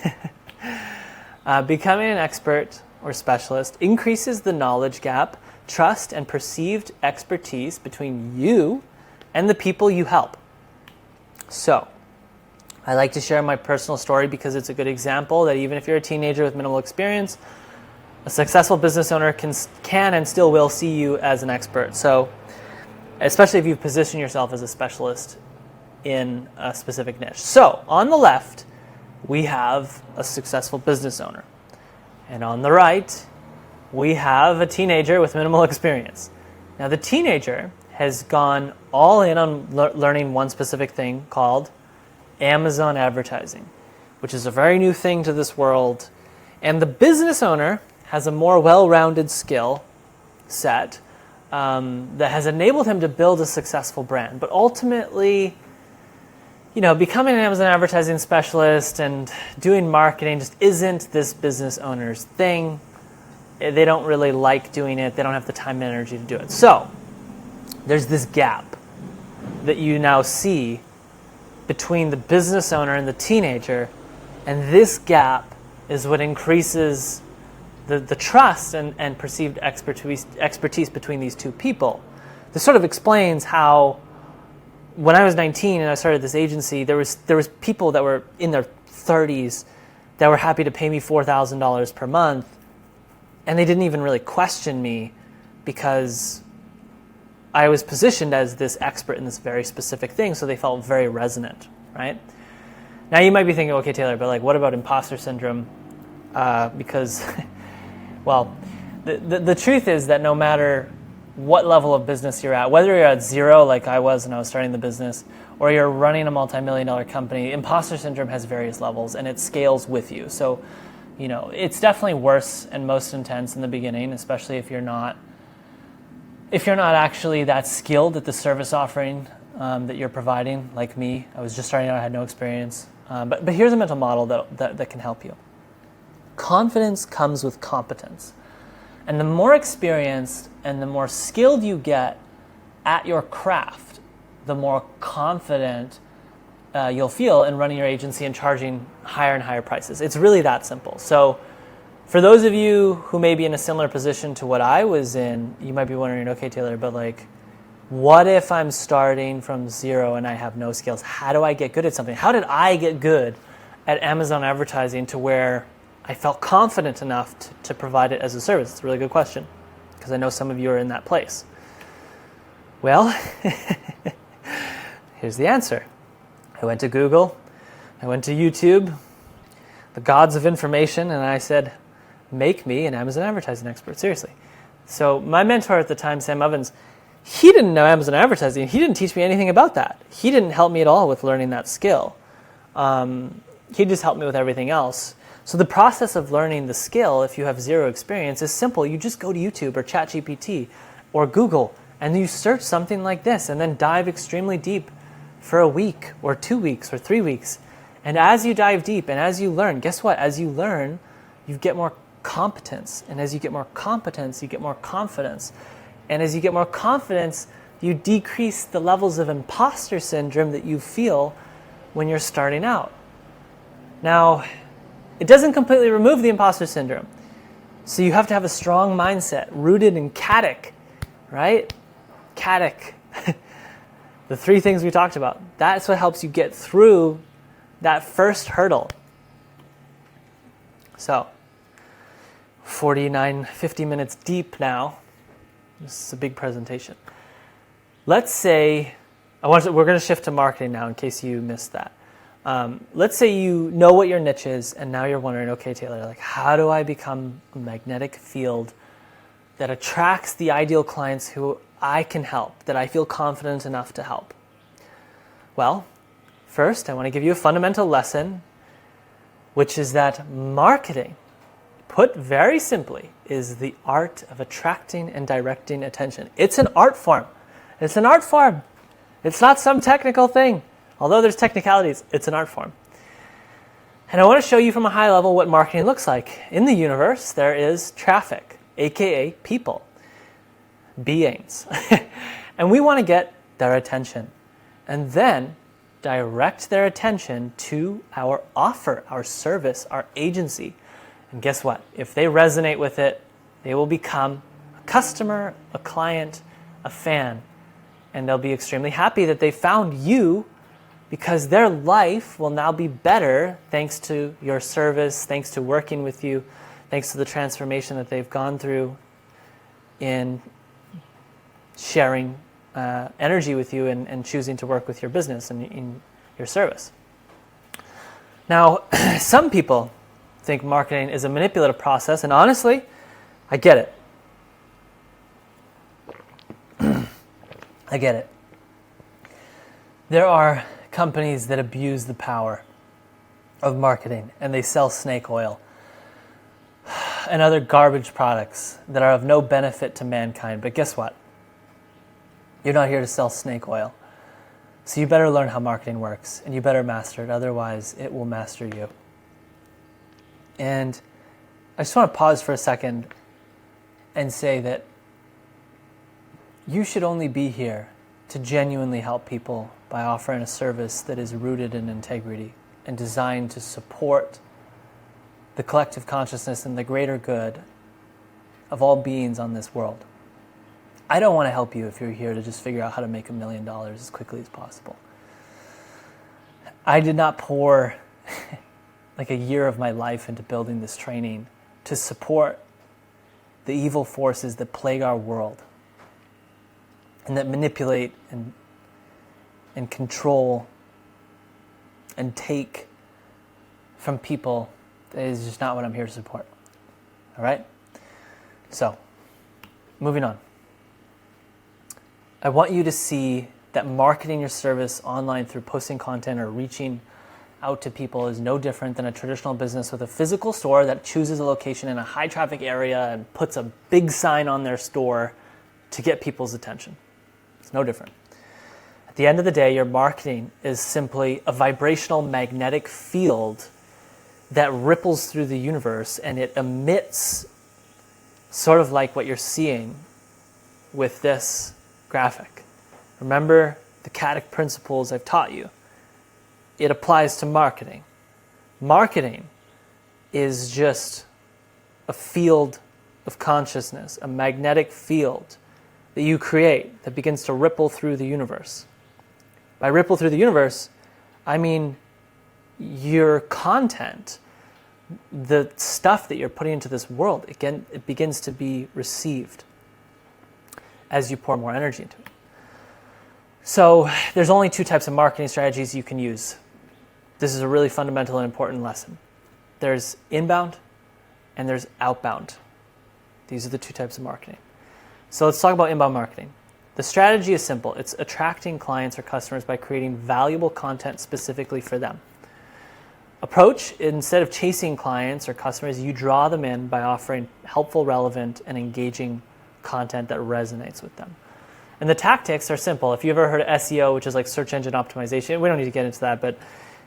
Becoming an expert or specialist increases the knowledge gap, trust, and perceived expertise between you and the people you help. So, I like to share my personal story because it's a good example that even if you're a teenager with minimal experience, a successful business owner can and still will see you as an expert. So, especially if you position yourself as a specialist in a specific niche. So, on the left, we have a successful business owner. And on the right, we have a teenager with minimal experience. Now, the teenager has gone all in on learning one specific thing called Amazon advertising, which is a very new thing to this world. And the business owner has a more well-rounded skill set that has enabled him to build a successful brand. But ultimately, becoming an Amazon advertising specialist and doing marketing just isn't this business owner's thing. They don't really like doing it. They don't have the time and energy to do it. So there's this gap that you now see between the business owner and the teenager, and this gap is what increases the trust and perceived expertise between these two people. This sort of explains how when I was 19 and I started this agency, there was people that were in their 30s that were happy to pay me $4,000 per month, and they didn't even really question me because I was positioned as this expert in this very specific thing, so they felt very resonant, right? Now you might be thinking, okay, Taylor, but what about imposter syndrome? Because, well, the truth is that no matter what level of business you're at, whether you're at zero like I was when I was starting the business, or you're running a multi-million-dollar company, imposter syndrome has various levels and it scales with you. So, it's definitely worse and most intense in the beginning, especially if you're not actually that skilled at the service offering that you're providing, like me. I was just starting out, I had no experience. But here's a mental model that can help you. Confidence comes with competence. And the more experienced and the more skilled you get at your craft, the more confident you'll feel in running your agency and charging higher and higher prices. It's really that simple. So for those of you who may be in a similar position to what I was in, you might be wondering, okay, Taylor, but what if I'm starting from zero and I have no skills? How do I get good at something? How did I get good at Amazon advertising to where I felt confident enough to provide it as a service? It's a really good question because I know some of you are in that place. Well, here's the answer. I went to Google, I went to YouTube, the gods of information, and I said, make me an Amazon advertising expert, seriously. So my mentor at the time, Sam Ovens, he didn't know Amazon advertising. He didn't teach me anything about that. He didn't help me at all with learning that skill. He just helped me with everything else. So the process of learning the skill, if you have zero experience, is simple. You just go to YouTube or ChatGPT or Google, and you search something like this, and then dive extremely deep for a week or 2 weeks or 3 weeks. And as you dive deep and as you learn, guess what? As you learn, you get more competence. And as you get more competence, you get more confidence. And as you get more confidence, you decrease the levels of imposter syndrome that you feel when you're starting out. Now, it doesn't completely remove the imposter syndrome. So you have to have a strong mindset rooted in CADIC, right? CADIC. The 3 things we talked about. That's what helps you get through that first hurdle. So, 50 minutes deep now. This is a big presentation. Let's say, we're going to shift to marketing now in case you missed that. Let's say you know what your niche is, and now you're wondering, okay, Taylor, how do I become a magnetic field that attracts the ideal clients who I can help, that I feel confident enough to help? Well, first, I want to give you a fundamental lesson, which is that marketing, put very simply, is the art of attracting and directing attention. It's an art form. It's an art form. It's not some technical thing. Although there's technicalities, it's an art form. And I want to show you from a high level what marketing looks like. In the universe, there is traffic, aka people, beings. And we want to get their attention. And then direct their attention to our offer, our service, our agency. And guess what? If they resonate with it, they will become a customer, a client, a fan. And they'll be extremely happy that they found you, because their life will now be better thanks to your service, thanks to working with you, thanks to the transformation that they've gone through in sharing energy with you and choosing to work with your business and in your service. Now, some people think marketing is a manipulative process, and honestly, I get it. I get it. There are companies that abuse the power of marketing, and they sell snake oil and other garbage products that are of no benefit to mankind. But guess what? You're not here to sell snake oil. So you better learn how marketing works, and you better master it. Otherwise, it will master you. And I just want to pause for a second and say that you should only be here to genuinely help people by offering a service that is rooted in integrity and designed to support the collective consciousness and the greater good of all beings on this world. I don't want to help you if you're here to just figure out how to make $1 million as quickly as possible. I did not pour like a year of my life into building this training to support the evil forces that plague our world and that manipulate and control and take from people. That is just not what I'm here to support. All right? So, moving on. I want you to see that marketing your service online through posting content or reaching out to people is no different than a traditional business with a physical store that chooses a location in a high traffic area and puts a big sign on their store to get people's attention. It's no different. At the end of the day, your marketing is simply a vibrational magnetic field that ripples through the universe, and it emits sort of like what you're seeing with this graphic. Remember the Katic principles I've taught you. It applies to marketing. Marketing is just a field of consciousness, a magnetic field that you create that begins to ripple through the universe. By ripple through the universe, I mean your content, the stuff that you're putting into this world, again, it begins to be received as you pour more energy into it. So there's only 2 types of marketing strategies you can use. This is a really fundamental and important lesson. There's inbound and there's outbound. These are the 2 types of marketing. So let's talk about inbound marketing. The strategy is simple. It's attracting clients or customers by creating valuable content specifically for them. Approach, instead of chasing clients or customers, you draw them in by offering helpful, relevant, and engaging content that resonates with them. And the tactics are simple. If you've ever heard of SEO, which is like search engine optimization, we don't need to get into that, but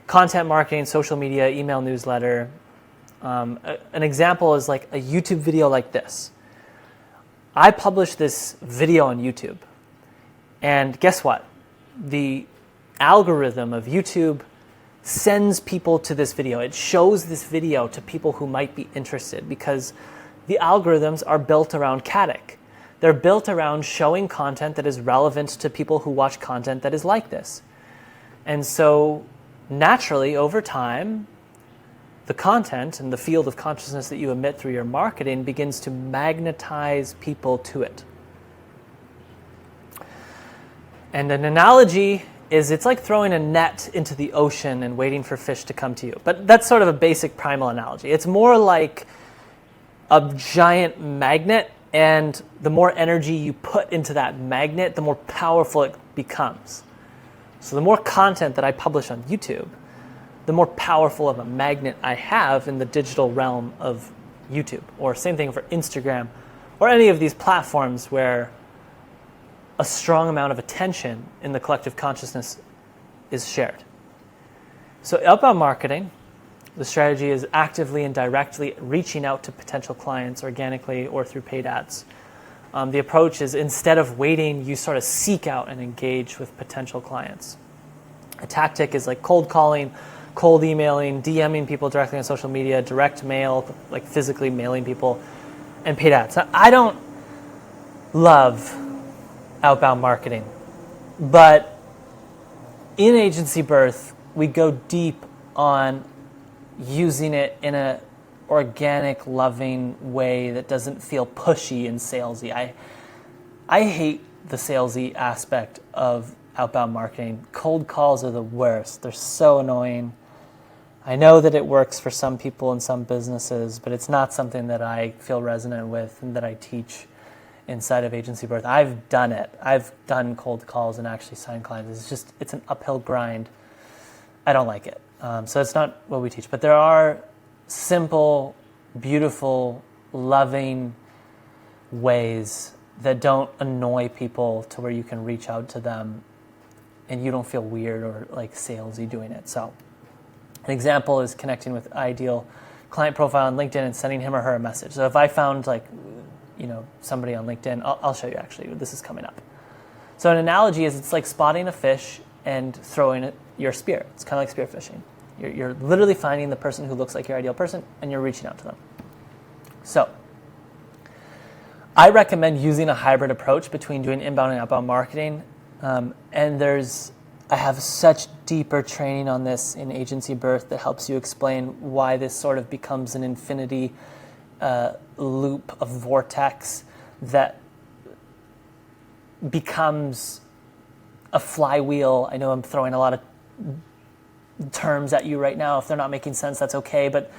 content marketing, social media, email newsletter. An example is like a YouTube video like this. I published this video on YouTube, and guess what? The algorithm of YouTube sends people to this video. It shows this video to people who might be interested because the algorithms are built around Katic. They're built around showing content that is relevant to people who watch content that is like this. And so naturally, over time, the content and the field of consciousness that you emit through your marketing begins to magnetize people to it. And an analogy is it's like throwing a net into the ocean and waiting for fish to come to you. But that's sort of a basic primal analogy. It's more like a giant magnet, and the more energy you put into that magnet, the more powerful it becomes. So the more content that I publish on YouTube, the more powerful of a magnet I have in the digital realm of YouTube. Or same thing for Instagram or any of these platforms where a strong amount of attention in the collective consciousness is shared. So outbound marketing, the strategy is actively and directly reaching out to potential clients organically or through paid ads. The approach is instead of waiting, you sort of seek out and engage with potential clients. A tactic is like cold calling, cold emailing, DMing people directly on social media, direct mail, like physically mailing people, and paid ads. Now, I don't love outbound marketing, but in Agency Birth, we go deep on using it in a organic, loving way that doesn't feel pushy and salesy. I hate the salesy aspect of outbound marketing. Cold calls are the worst. They're so annoying. I know that it works for some people in some businesses, but it's not something that I feel resonant with and that I teach inside of Agency Birth. I've done it. I've done cold calls and actually signed clients. It's an uphill grind. I don't like it. So it's not what we teach. But there are simple, beautiful, loving ways that don't annoy people to where you can reach out to them and you don't feel weird or like salesy doing it. So an example is connecting with ideal client profile on LinkedIn and sending him or her a message. So if I found somebody on LinkedIn, I'll show you actually. This is coming up. So an analogy is it's like spotting a fish and throwing your spear. It's kind of like spear fishing. You're literally finding the person who looks like your ideal person and you're reaching out to them. So I recommend using a hybrid approach between doing inbound and outbound marketing. I have such deeper training on this in Agency Birth that helps you explain why this sort of becomes an infinity loop of vortex that becomes a flywheel. I know I'm throwing a lot of terms at you right now. If they're not making sense, that's okay. But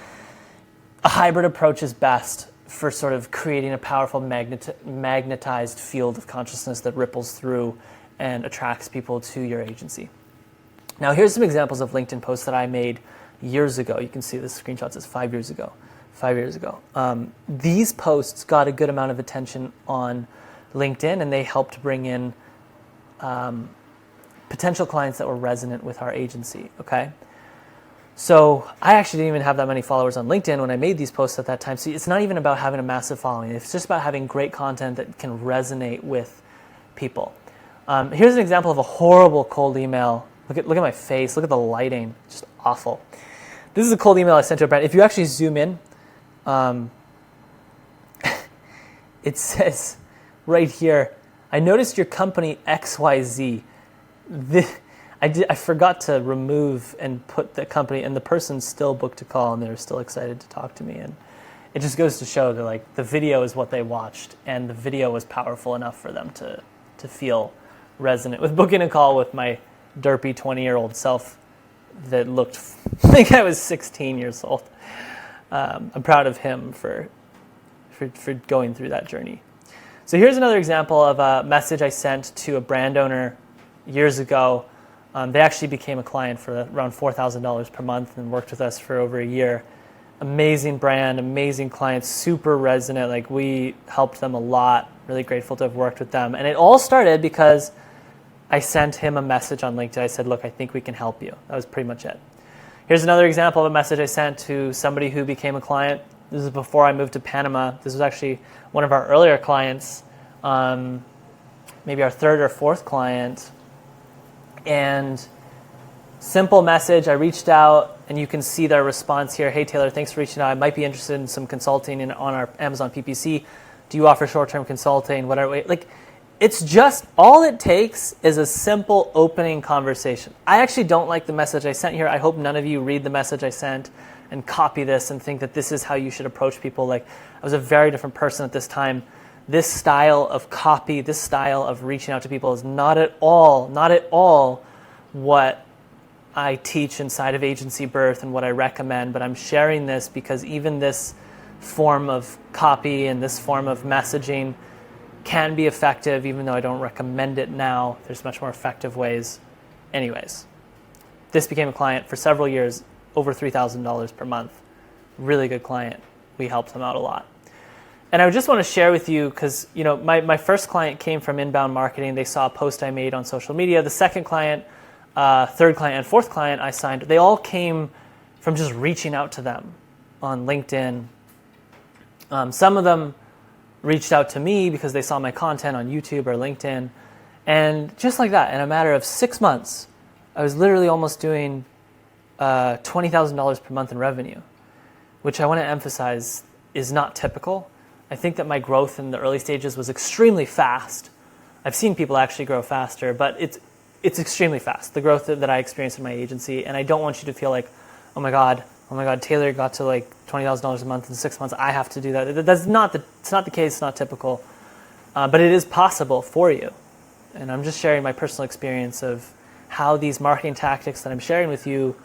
a hybrid approach is best for sort of creating a powerful magnetized field of consciousness that ripples through and attracts people to your agency. Now, here's some examples of LinkedIn posts that I made years ago. You can see this screenshot says 5 years ago. 5 years ago. These posts got a good amount of attention on LinkedIn, and they helped bring in potential clients that were resonant with our agency, okay? So I actually didn't even have that many followers on LinkedIn when I made these posts at that time. So it's not even about having a massive following. It's just about having great content that can resonate with people. Here's an example of a horrible cold email. Look at my face. Look at the lighting. Just awful. This is a cold email I sent to a brand. If you actually zoom in, it says right here, I noticed your company XYZ. I forgot to remove and put the company, and the person still booked a call and they're still excited to talk to me. And it just goes to show that like the video is what they watched, and the video was powerful enough for them to feel resonant with booking a call with my derpy 20-year-old self that looked like I was 16 years old. I'm proud of him for going through that journey. So here's another example of a message I sent to a brand owner years ago. They actually became a client for around $4,000 per month and worked with us for over a year. Amazing brand, amazing clients, super resonant. Like, we helped them a lot. Really grateful to have worked with them. And it all started because I sent him a message on LinkedIn. I said, look, I think we can help you. That was pretty much it. Here's another example of a message I sent to somebody who became a client. This is before I moved to Panama. This was actually one of our earlier clients, maybe our third or fourth client. And simple message, I reached out, and you can see their response here. Hey, Taylor, thanks for reaching out. I might be interested in some consulting on our Amazon PPC. Do you offer short-term consulting? Whatever. Like, it's just, all it takes is a simple opening conversation. I actually don't like the message I sent here. I hope none of you read the message I sent and copy this and think that this is how you should approach people. Like, I was a very different person at this time. This style of copy, this style of reaching out to people is not at all what I teach inside of Agency Birth and what I recommend, but I'm sharing this because even this form of copy and this form of messaging can be effective, even though I don't recommend it now. There's much more effective ways. Anyways, this became a client for several years, over $3,000 per month. Really good client. We helped them out a lot. And I just want to share with you, because my first client came from inbound marketing. They saw a post I made on social media. The second client, third client, and fourth client I signed, they all came from just reaching out to them on LinkedIn. Some of them reached out to me because they saw my content on YouTube or LinkedIn. And just like that, in a matter of 6 months, I was literally almost doing $20,000 per month in revenue, which I want to emphasize is not typical. I think that my growth in the early stages was extremely fast. I've seen people actually grow faster, but it's extremely fast, the growth that I experienced in my agency. And I don't want you to feel like, oh my God, Taylor got to like $20,000 a month in 6 months. I have to do that. It's not the case. It's not typical, but it is possible for you. And I'm just sharing my personal experience of how these marketing tactics that I'm sharing with you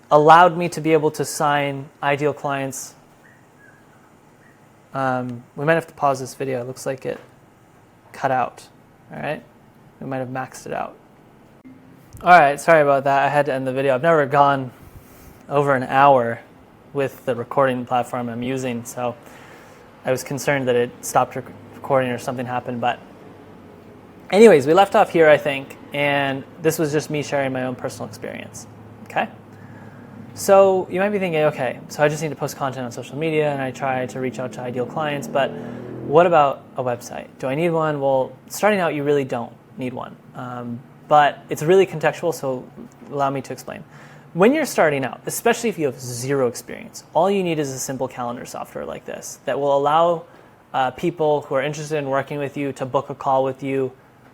allowed me to be able to sign ideal clients. We might have to pause this video. It looks like it cut out. All right, we might have maxed it out. All right, sorry about that. I had to end the video. I've never gone over an hour with the recording platform I'm using, so I was concerned that it stopped recording or something happened. But anyways, we left off here, I think, and this was just me sharing my own personal experience. Okay? So you might be thinking, okay, so I just need to post content on social media and I try to reach out to ideal clients, but what about a website? Do I need one? Well, starting out, you really don't need one. But it's really contextual, so allow me to explain. When you're starting out, especially if you have zero experience, all you need is a simple calendar software like this that will allow people who are interested in working with you to book a call with you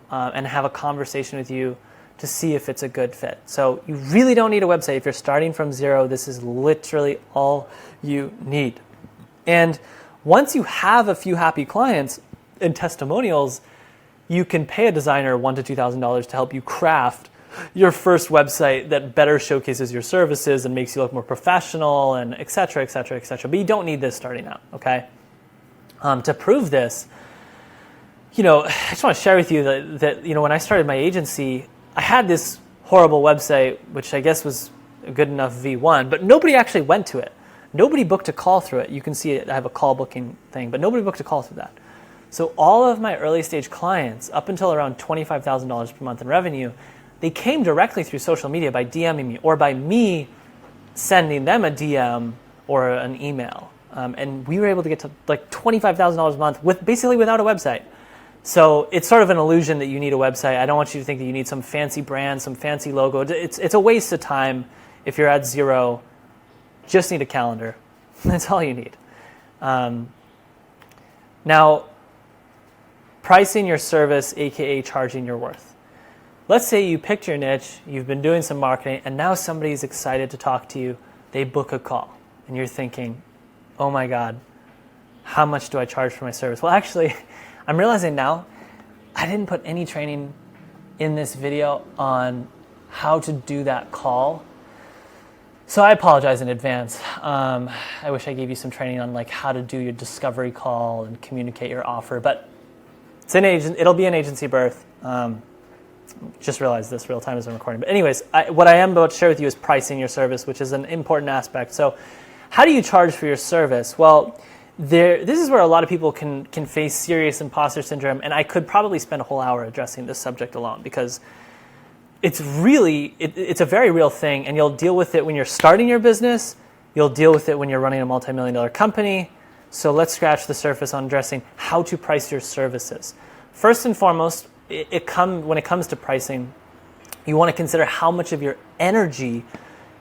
and have a conversation with you to see if it's a good fit. So you really don't need a website. If you're starting from zero, this is literally all you need. And once you have a few happy clients and testimonials, you can pay a designer $1,000 to $2,000 to help you craft your first website that better showcases your services and makes you look more professional and et cetera, et cetera, et cetera. But you don't need this starting out, okay? To prove this, I just want to share with you that when I started my agency, I had this horrible website, which I guess was a good enough V1, but nobody actually went to it. Nobody booked a call through it. You can see it, I have a call booking thing, but nobody booked a call through that. So all of my early stage clients, up until around $25,000 per month in revenue, they came directly through social media by DMing me or by me sending them a DM or an email. And we were able to get to like $25,000 a month basically without a website. So it's sort of an illusion that you need a website. I don't want you to think that you need some fancy brand, some fancy logo. It's a waste of time if you're at zero. Just need a calendar. That's all you need. Now, pricing your service, aka charging your worth. Let's say you picked your niche, you've been doing some marketing, and now somebody's excited to talk to you. They book a call, and you're thinking, oh my God, how much do I charge for my service? Well, actually, I'm realizing now, I didn't put any training in this video on how to do that call. So I apologize in advance. I wish I gave you some training on like how to do your discovery call and communicate your offer, but it'll be an agency birth. Just realized this real time as I'm recording. But anyways, what I am about to share with you is pricing your service, which is an important aspect. So how do you charge for your service? Well, this is where a lot of people can face serious imposter syndrome, and I could probably spend a whole hour addressing this subject alone because it's a very real thing, and you'll deal with it when you're starting your business. You'll deal with it when you're running a multi-million-dollar company. So let's scratch the surface on addressing how to price your services. First and foremost, when it comes to pricing, you want to consider how much of your energy,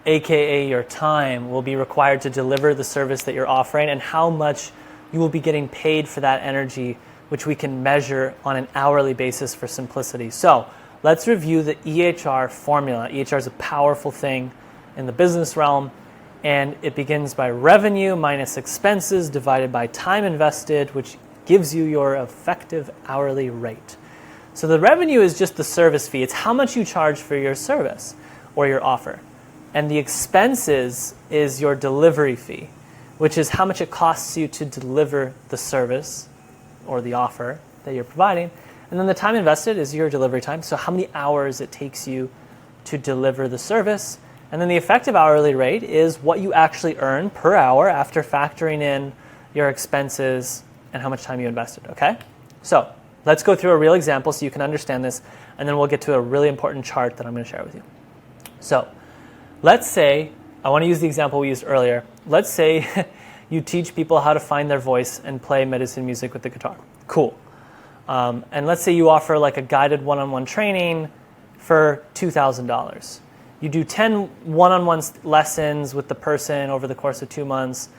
aka your time, will be required to deliver the service that you're offering and how much you will be getting paid for that energy, which we can measure on an hourly basis for simplicity. So let's review the EHR formula. EHR is a powerful thing in the business realm, and it begins by revenue minus expenses divided by time invested, which gives you your effective hourly rate. So the revenue is just the service fee. It's how much you charge for your service or your offer. And the expenses is your delivery fee, which is how much it costs you to deliver the service or the offer that you're providing. And then the time invested is your delivery time, so how many hours it takes you to deliver the service. And then the effective hourly rate is what you actually earn per hour after factoring in your expenses and how much time you invested, okay? So let's go through a real example so you can understand this, and then we'll get to a really important chart that I'm going to share with you. So let's say, I want to use the example we used earlier. Let's say you teach people how to find their voice and play medicine music with the guitar. Cool. And let's say you offer like a guided one-on-one training for $2,000. You do 10 one-on-one lessons with the person over the course of 2 months.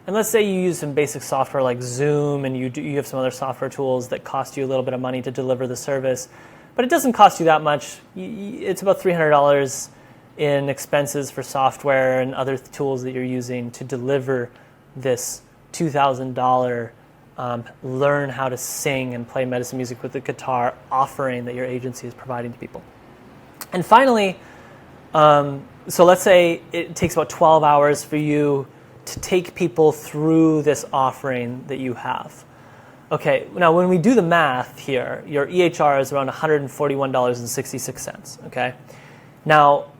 And let's say you use some basic software like Zoom, and you have some other software tools that cost you a little bit of money to deliver the service. But it doesn't cost you that much. It's about $300 in expenses for software and other tools that you're using to deliver this $2,000 learn how to sing and play medicine music with the guitar offering that your agency is providing to people. And finally, so let's say it takes about 12 hours for you to take people through this offering that you have. Okay, now when we do the math here, your EHR is around $141.66, okay? Now,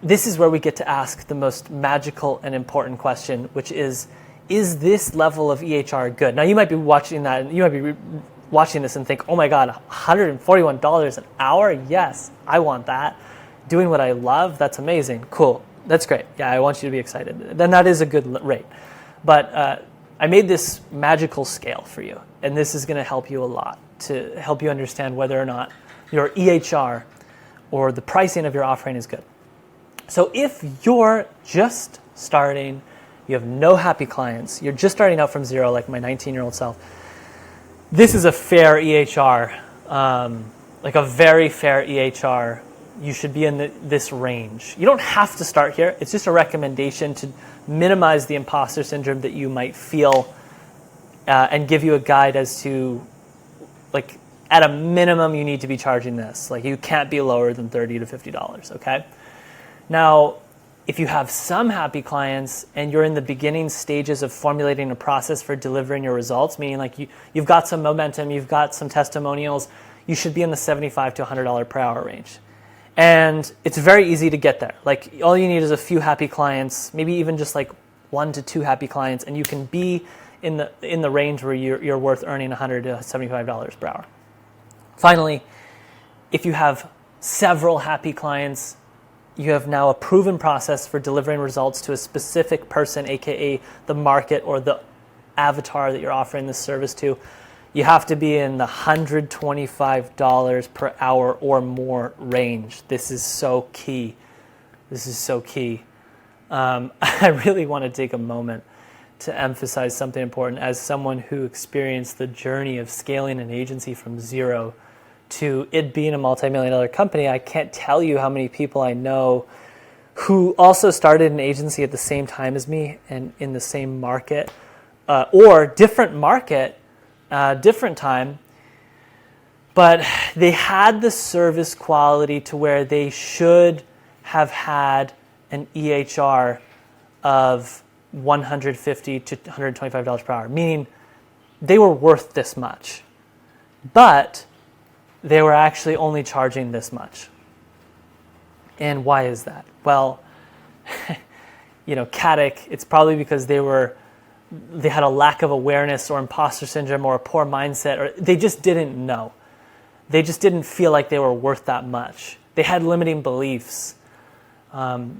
this is where we get to ask the most magical and important question, which is this level of EHR good? Now, you might be watching that, and you might be watching this and think, oh my God, $141 an hour? Yes, I want that. Doing what I love, that's amazing. Cool, that's great. Yeah, I want you to be excited. Then that is a good rate. But I made this magical scale for you, and this is going to help you a lot to help you understand whether or not your EHR or the pricing of your offering is good. So if you're just starting, you have no happy clients, you're just starting out from zero like my 19-year-old self, this is a fair EHR, like a very fair EHR. You should be in this range. You don't have to start here. It's just a recommendation to minimize the imposter syndrome that you might feel and give you a guide as to, like, at a minimum, you need to be charging this. Like, you can't be lower than $30 to $50, okay? Now, if you have some happy clients and you're in the beginning stages of formulating a process for delivering your results, meaning like you've got some momentum, you've got some testimonials, you should be in the $75 to $100 per hour range. And it's very easy to get there. Like, all you need is a few happy clients, maybe even just like 1 to 2 happy clients, and you can be in the range where you're worth earning $100 to $75 per hour. Finally, if you have several happy clients, you have now a proven process for delivering results to a specific person, aka the market or the avatar that you're offering this service to. You have to be in the $125 per hour or more range. This is so key. This is so key. I really want to take a moment to emphasize something important. As someone who experienced the journey of scaling an agency from zero to it being a multi-million-dollar company, I can't tell you how many people I know who also started an agency at the same time as me and in the same market, or different market, different time, but they had the service quality to where they should have had an EHR of $150 to $125 per hour, meaning they were worth this much, but they were actually only charging this much. And why is that? Well, Caddick, it's probably because they had a lack of awareness or imposter syndrome or a poor mindset, or they just didn't know. They just didn't feel like they were worth that much. They had limiting beliefs. The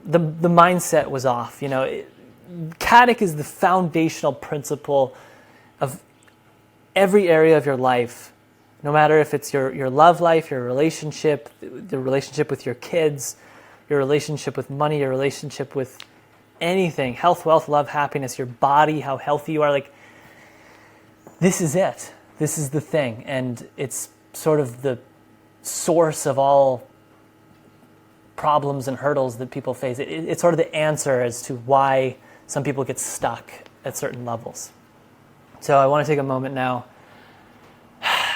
mindset was off. Caddick is the foundational principle of every area of your life, no matter if it's your love life, your relationship, the relationship with your kids, your relationship with money, your relationship with anything, health, wealth, love, happiness, your body, how healthy you are. Like, this is it. This is the thing. And it's sort of the source of all problems and hurdles that people face. It's sort of the answer as to why some people get stuck at certain levels. So I want to take a moment now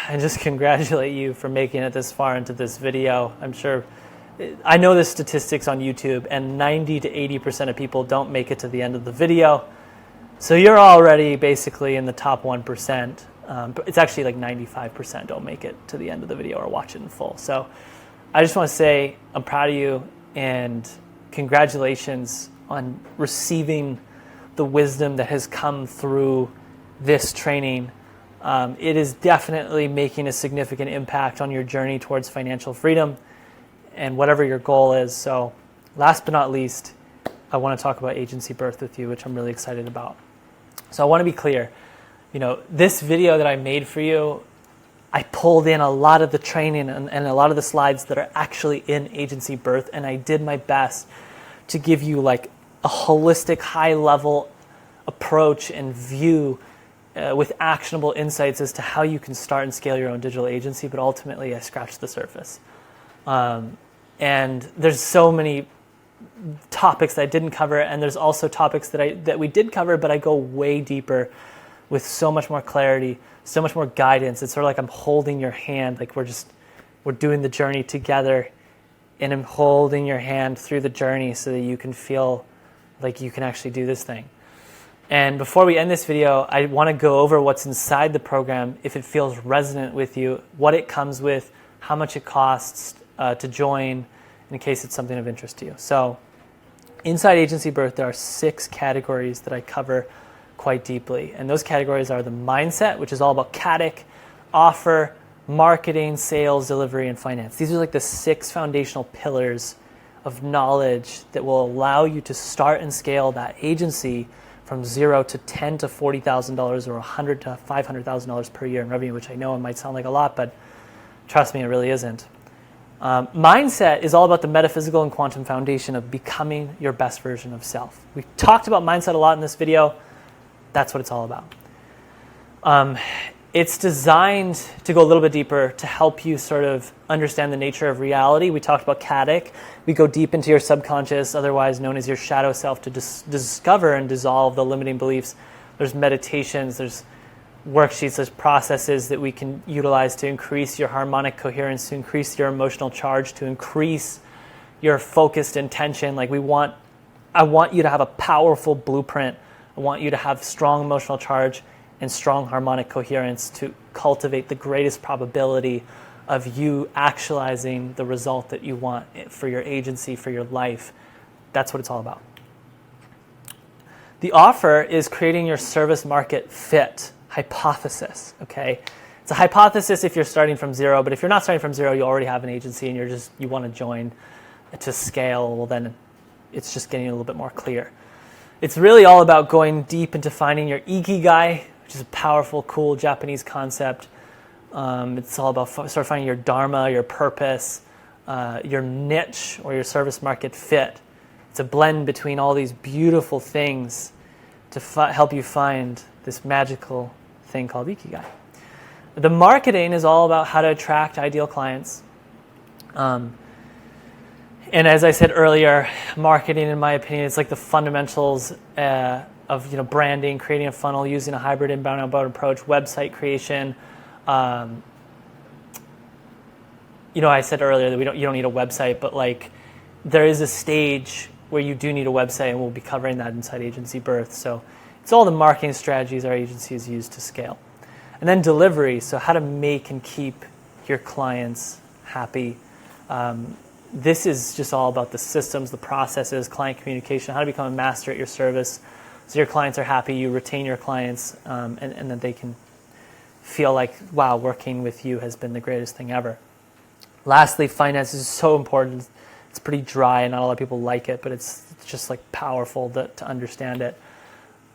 and just congratulate you for making it this far into this video. I know the statistics on YouTube, and 90 to 80% of people don't make it to the end of the video. So you're already basically in the top 1%. But it's actually like 95% don't make it to the end of the video or watch it in full. So I just want to say I'm proud of you, and congratulations on receiving the wisdom that has come through this training. It is definitely making a significant impact on your journey towards financial freedom and whatever your goal is. So last but not least, I want to talk about agency birth with you, which I'm really excited about. So I want to be clear, this video that I made for you, I pulled in a lot of the training and a lot of the slides that are actually in Agency Birth, and I did my best to give you like a holistic, high-level approach and view with actionable insights as to how you can start and scale your own digital agency, but ultimately I scratched the surface. And there's so many topics that I didn't cover, and there's also topics that we did cover, but I go way deeper with so much more clarity, so much more guidance. It's sort of like I'm holding your hand, like we're doing the journey together, and I'm holding your hand through the journey so that you can feel like you can actually do this thing. And before we end this video, I want to go over what's inside the program, if it feels resonant with you, what it comes with, how much it costs to join, in case it's something of interest to you. So inside Agency Birth, there are 6 categories that I cover quite deeply. And those categories are the mindset, which is all about CADIC, offer, marketing, sales, delivery, and finance. These are like the 6 foundational pillars of knowledge that will allow you to start and scale that agency from $0 to $10,000 to $40,000 or $100,000 to $500,000 per year in revenue, which I know it might sound like a lot, but trust me, it really isn't. Mindset is all about the metaphysical and quantum foundation of becoming your best version of self. We talked about mindset a lot in this video. That's what it's all about. It's designed to go a little bit deeper to help you sort of understand the nature of reality. We talked about CADIC. We go deep into your subconscious, otherwise known as your shadow self, to discover and dissolve the limiting beliefs. There's meditations, there's worksheets, there's processes that we can utilize to increase your harmonic coherence, to increase your emotional charge, to increase your focused intention. Like I want you to have a powerful blueprint. I want you to have strong emotional charge and strong harmonic coherence to cultivate the greatest probability of you actualizing the result that you want for your agency, for your life. That's what it's all about. The offer is creating your service market fit hypothesis, okay? It's a hypothesis if you're starting from 0, but if you're not starting from 0, you already have an agency and you want to join to scale, well then it's just getting a little bit more clear. It's really all about going deep into finding your ikigai, which is a powerful, cool Japanese concept. It's all about sort of finding your dharma, your purpose, your niche, or your service market fit. It's a blend between all these beautiful things to help you find this magical thing called ikigai. The marketing is all about how to attract ideal clients. And as I said earlier, marketing, in my opinion, is like the fundamentals of branding, creating a funnel, using a hybrid inbound outbound approach, website creation. I said earlier that you don't need a website, but like there is a stage where you do need a website, and we'll be covering that inside Agency Birth. So it's all the marketing strategies our agency has used to scale. And then delivery, so how to make and keep your clients happy. This is just all about the systems, the processes, client communication, how to become a master at your service so your clients are happy, you retain your clients, and that they can feel like, wow, working with you has been the greatest thing ever. Lastly, finance is so important. It's pretty dry and not a lot of people like it, but it's just like powerful to understand it.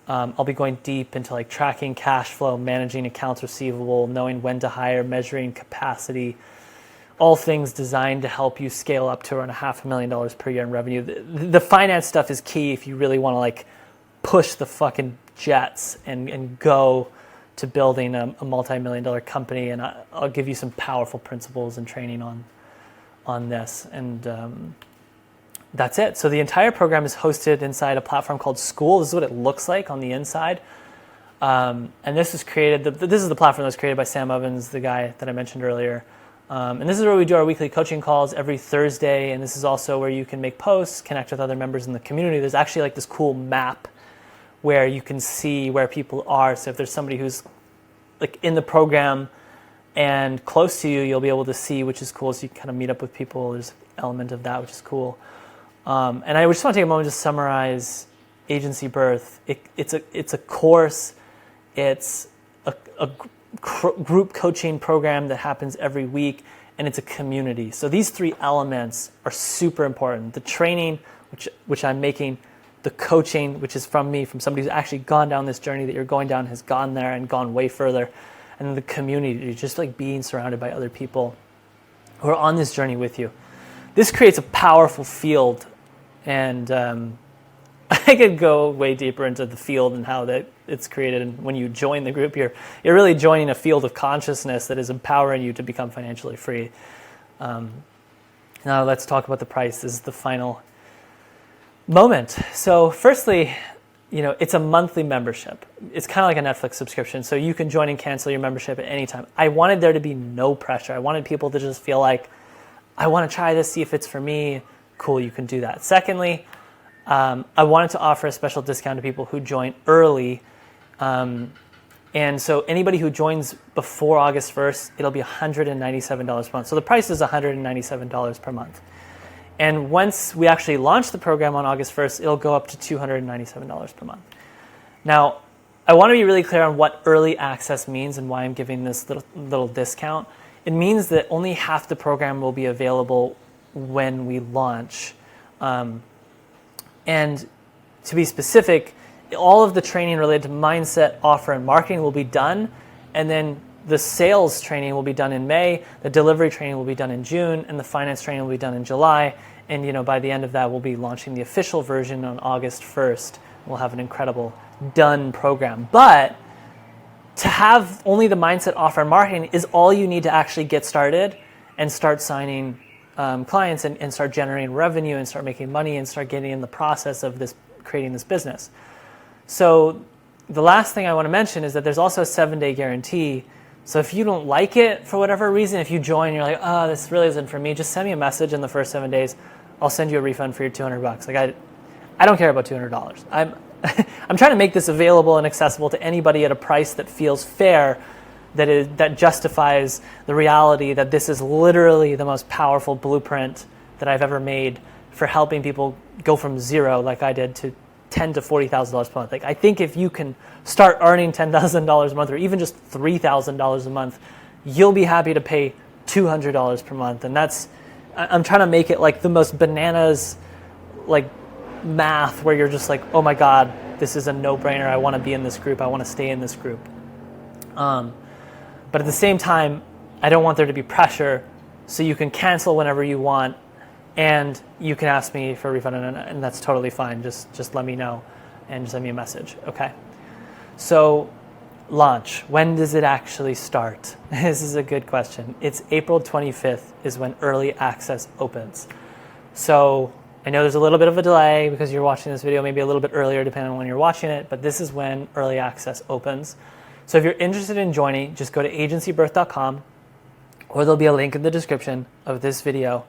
I'll be going deep into like tracking cash flow, managing accounts receivable, knowing when to hire, measuring capacity, all things designed to help you scale up to around $500,000 per year in revenue. The finance stuff is key if you really want to like push the fucking jets and go to building a multi-million-dollar company. And I'll give you some powerful principles and training on this. And that's it. So the entire program is hosted inside a platform called School. This is what it looks like on the inside. And this is this is the platform that was created by Sam Ovens, the guy that I mentioned earlier. And this is where we do our weekly coaching calls every Thursday. And this is also where you can make posts, connect with other members in the community. There's actually like this cool map where you can see where people are. So if there's somebody who's like in the program and close to you, you'll be able to see, which is cool. So you can kind of meet up with people. There's an element of that, which is cool. And I just want to take a moment to summarize Agency Birth. It's a course. It's a group coaching program that happens every week, and it's a community. So these 3 elements are super important. The training, which I'm making, the coaching, which is from me, from somebody who's actually gone down this journey that you're going down, has gone there and gone way further. and the community, just like being surrounded by other people who are on this journey with you. This creates a powerful field, and I could go way deeper into the field and how that it's created. And when you join the group, you're really joining a field of consciousness that is empowering you to become financially free. Now let's talk about the price. This is the final moment. So firstly, it's a monthly membership. It's kind of like a Netflix subscription, so you can join and cancel your membership at any time. I wanted there to be no pressure. I wanted people to just feel like, I want to try this, see if it's for me. Cool, you can do that. Secondly, I wanted to offer a special discount to people who join early. And so anybody who joins before August 1st, it'll be $197 per month. So the price is $197 per month. And once we actually launch the program on August 1st, it'll go up to $297 per month. Now, I want to be really clear on what early access means and why I'm giving this little discount. It means that only half the program will be available when we launch. And to be specific, all of the training related to mindset, offer, and marketing will be done. And then the sales training will be done in May, the delivery training will be done in June, and the finance training will be done in July. And by the end of that, we'll be launching the official version on August 1st. We'll have an incredible done program. But to have only the mindset, offer, and marketing is all you need to actually get started and start signing clients and start generating revenue and start making money and start getting in the process of creating this business. So the last thing I want to mention is that there's also a 7-day guarantee. So if you don't like it for whatever reason, if you join and you're like, oh, this really isn't for me, just send me a message in the first 7 days. I'll send you a refund for your $200. Like I don't care about $200. I'm trying to make this available and accessible to anybody at a price that feels fair, that justifies the reality that this is literally the most powerful blueprint that I've ever made for helping people go from zero, like I did, to $10,000 to $40,000 per month. Like I think if you can start earning $10,000 a month, or even just $3,000 a month, you'll be happy to pay $200 per month. And I'm trying to make it like the most bananas, like math, where you're just like, oh my God, this is a no-brainer. I want to be in this group. I want to stay in this group. But at the same time, I don't want there to be pressure, so you can cancel whenever you want, and you can ask me for a refund, and that's totally fine. Just let me know and send me a message, okay? So launch, when does it actually start? This is a good question. It's April 25th is when early access opens. So I know there's a little bit of a delay because you're watching this video maybe a little bit earlier depending on when you're watching it, but this is when early access opens. So if you're interested in joining, just go to agencybirth.com, or there'll be a link in the description of this video,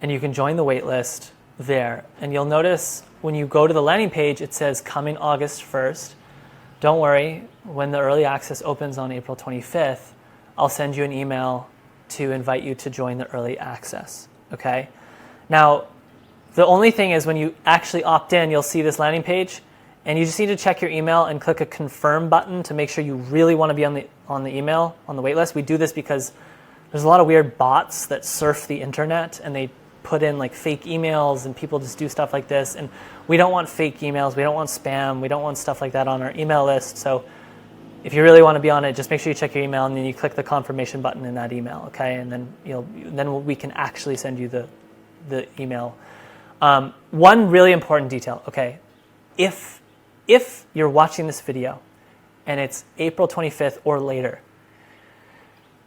and you can join the wait list there. And you'll notice when you go to the landing page, it says coming August 1st. Don't worry, when the early access opens on April 25th, I'll send you an email to invite you to join the early access, okay? Now, the only thing is when you actually opt in, you'll see this landing page, and you just need to check your email and click a confirm button to make sure you really want to be on the email, on the wait list. We do this because there's a lot of weird bots that surf the internet, and they put in like fake emails, and people just do stuff like this. And we don't want fake emails. We don't want spam. We don't want stuff like that on our email list. So if you really want to be on it, just make sure you check your email, and then you click the confirmation button in that email, okay? And then we can actually send you the email. One really important detail, okay? If you're watching this video and it's April 25th or later,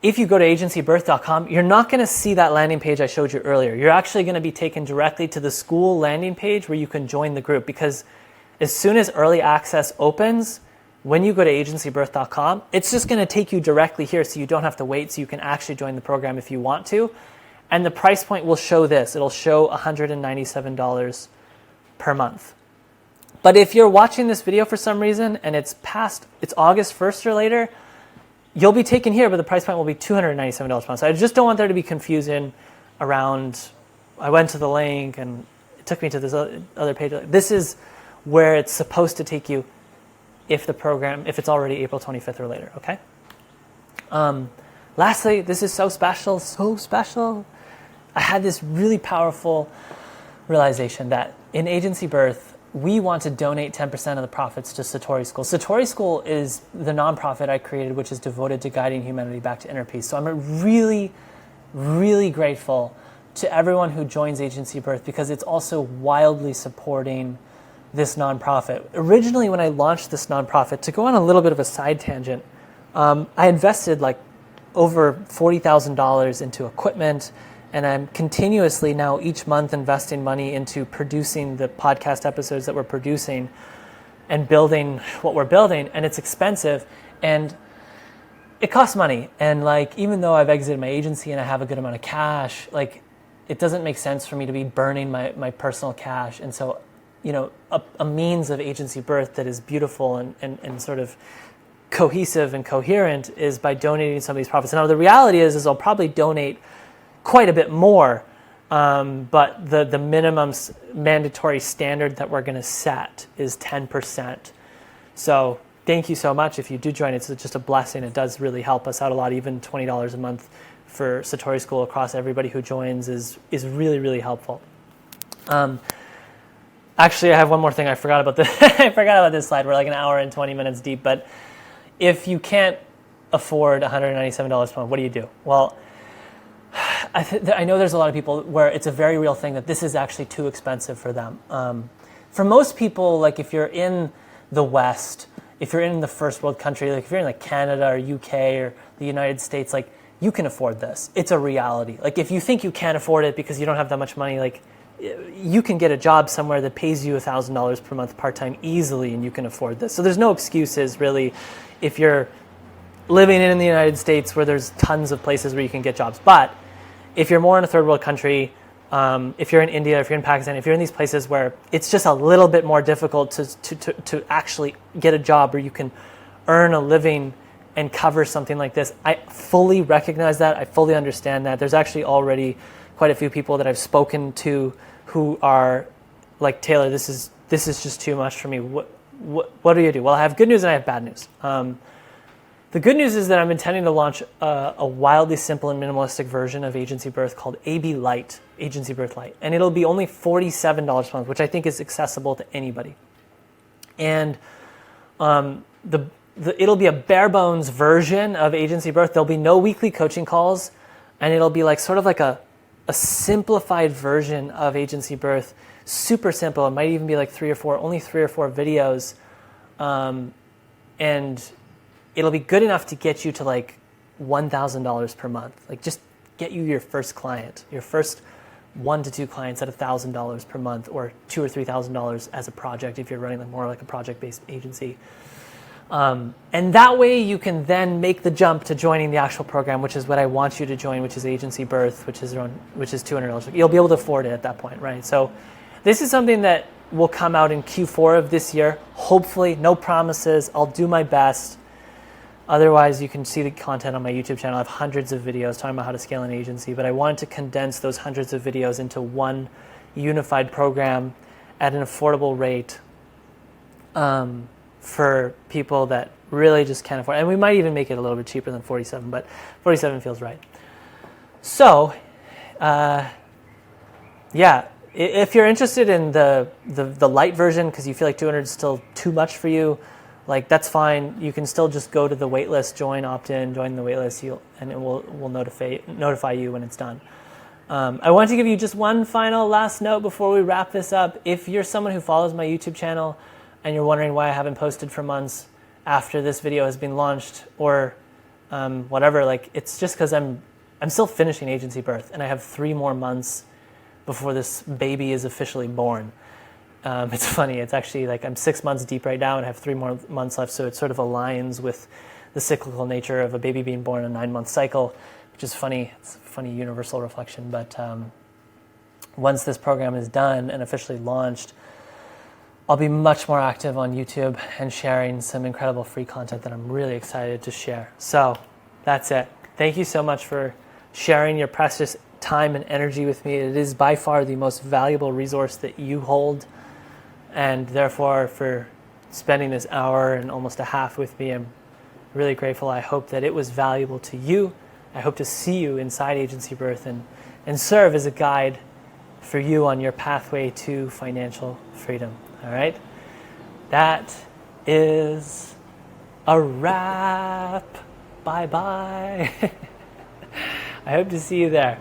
if you go to agencybirth.com, you're not going to see that landing page I showed you earlier. You're actually going to be taken directly to the school landing page where you can join the group, because as soon as early access opens, when you go to agencybirth.com, it's just going to take you directly here, so you don't have to wait, so you can actually join the program if you want to. And the price point will show this. It'll show $197 per month. But if you're watching this video for some reason and it's August 1st or later, you'll be taken here, but the price point will be $297 per month. So I just don't want there to be confusion around, I went to the link and it took me to this other page. This is where it's supposed to take you if it's already April 25th or later, okay? Lastly, this is so special, so special. I had this really powerful realization that in Agency Birth, we want to donate 10% of the profits to Satori School. Satori School is the nonprofit I created, which is devoted to guiding humanity back to inner peace. So I'm really, really grateful to everyone who joins Agency Birth, because it's also wildly supporting this nonprofit. Originally, when I launched this nonprofit, to go on a little bit of a side tangent, I invested like over $40,000 into equipment, and I'm continuously now each month investing money into producing the podcast episodes that we're producing and building what we're building. And it's expensive and it costs money. And like, even though I've exited my agency and I have a good amount of cash, like it doesn't make sense for me to be burning my personal cash. And so, you know, a means of Agency Birth that is beautiful and sort of cohesive and coherent is by donating some of these profits. Now, the reality is I'll probably donate quite a bit more, but the minimum mandatory standard that we're going to set is 10%. So thank you so much if you do join. It's just a blessing. It does really help us out a lot. Even $20 a month for Satori School across everybody who joins is really, really helpful. Actually, I have one more thing. I forgot about this. I forgot about this slide. We're like an hour and 20 minutes deep. But if you can't afford $197 per month, what do you do? Well, I know there's a lot of people where it's a very real thing that this is actually too expensive for them. For most people, like if you're in the West, if you're in the first world country, like if you're in like Canada or UK or the United States, like you can afford this. It's a reality. Like if you think you can't afford it because you don't have that much money, like you can get a job somewhere that pays you $1,000 per month part-time easily, and you can afford this. So there's no excuses really if you're living in the United States where there's tons of places where you can get jobs. But if you're more in a third world country, if you're in India, if you're in Pakistan, if you're in these places where it's just a little bit more difficult to actually get a job where you can earn a living and cover something like this, I fully recognize that. I fully understand that. There's actually already quite a few people that I've spoken to who are like, Taylor, this is just too much for me. What do you do? Well, I have good news and I have bad news. The good news is that I'm intending to launch a wildly simple and minimalistic version of Agency Birth called AB Lite, Agency Birth Lite. And it'll be only $47 per month, which I think is accessible to anybody. And it'll be a bare bones version of Agency Birth. There'll be no weekly coaching calls, and it'll be like sort of like a simplified version of Agency Birth, super simple. It might even be like only three or four videos. And it'll be good enough to get you to like $1,000 per month. Like just get you your first client, your first 1 to 2 clients at $1,000 per month, or $2,000 or $3,000 as a project if you're running like more like a project-based agency. And that way you can then make the jump to joining the actual program, which is what I want you to join, which is Agency Birth, which is $200. You'll be able to afford it at that point, right? So this is something that will come out in Q4 of this year. Hopefully, no promises. I'll do my best. Otherwise, you can see the content on my YouTube channel. I have hundreds of videos talking about how to scale an agency, but I wanted to condense those hundreds of videos into one unified program at an affordable rate for people that really just can't afford it. And we might even make it a little bit cheaper than 47, but 47 feels right. So, yeah, if you're interested in the light version because you feel like 200 is still too much for you, like that's fine. You can still just go to the waitlist, opt in, join the waitlist, and it will notify you when it's done. I want to give you just one final last note before we wrap this up. If you're someone who follows my YouTube channel and you're wondering why I haven't posted for months after this video has been launched, or whatever, like it's just because I'm still finishing Agency Birth, and I have 3 more months before this baby is officially born. It's funny, it's actually like I'm 6 months deep right now and I have 3 more months left, so it sort of aligns with the cyclical nature of a baby being born in a 9-month cycle, which is funny. It's a funny universal reflection, but once this program is done and officially launched, I'll be much more active on YouTube and sharing some incredible free content that I'm really excited to share. So that's it. Thank you so much for sharing your precious time and energy with me. It is by far the most valuable resource that you hold. And therefore, for spending this hour and almost a half with me, I'm really grateful. I hope that it was valuable to you. I hope to see you inside Agency Birth and serve as a guide for you on your pathway to financial freedom. All right, that is a wrap. Bye-bye. I hope to see you there.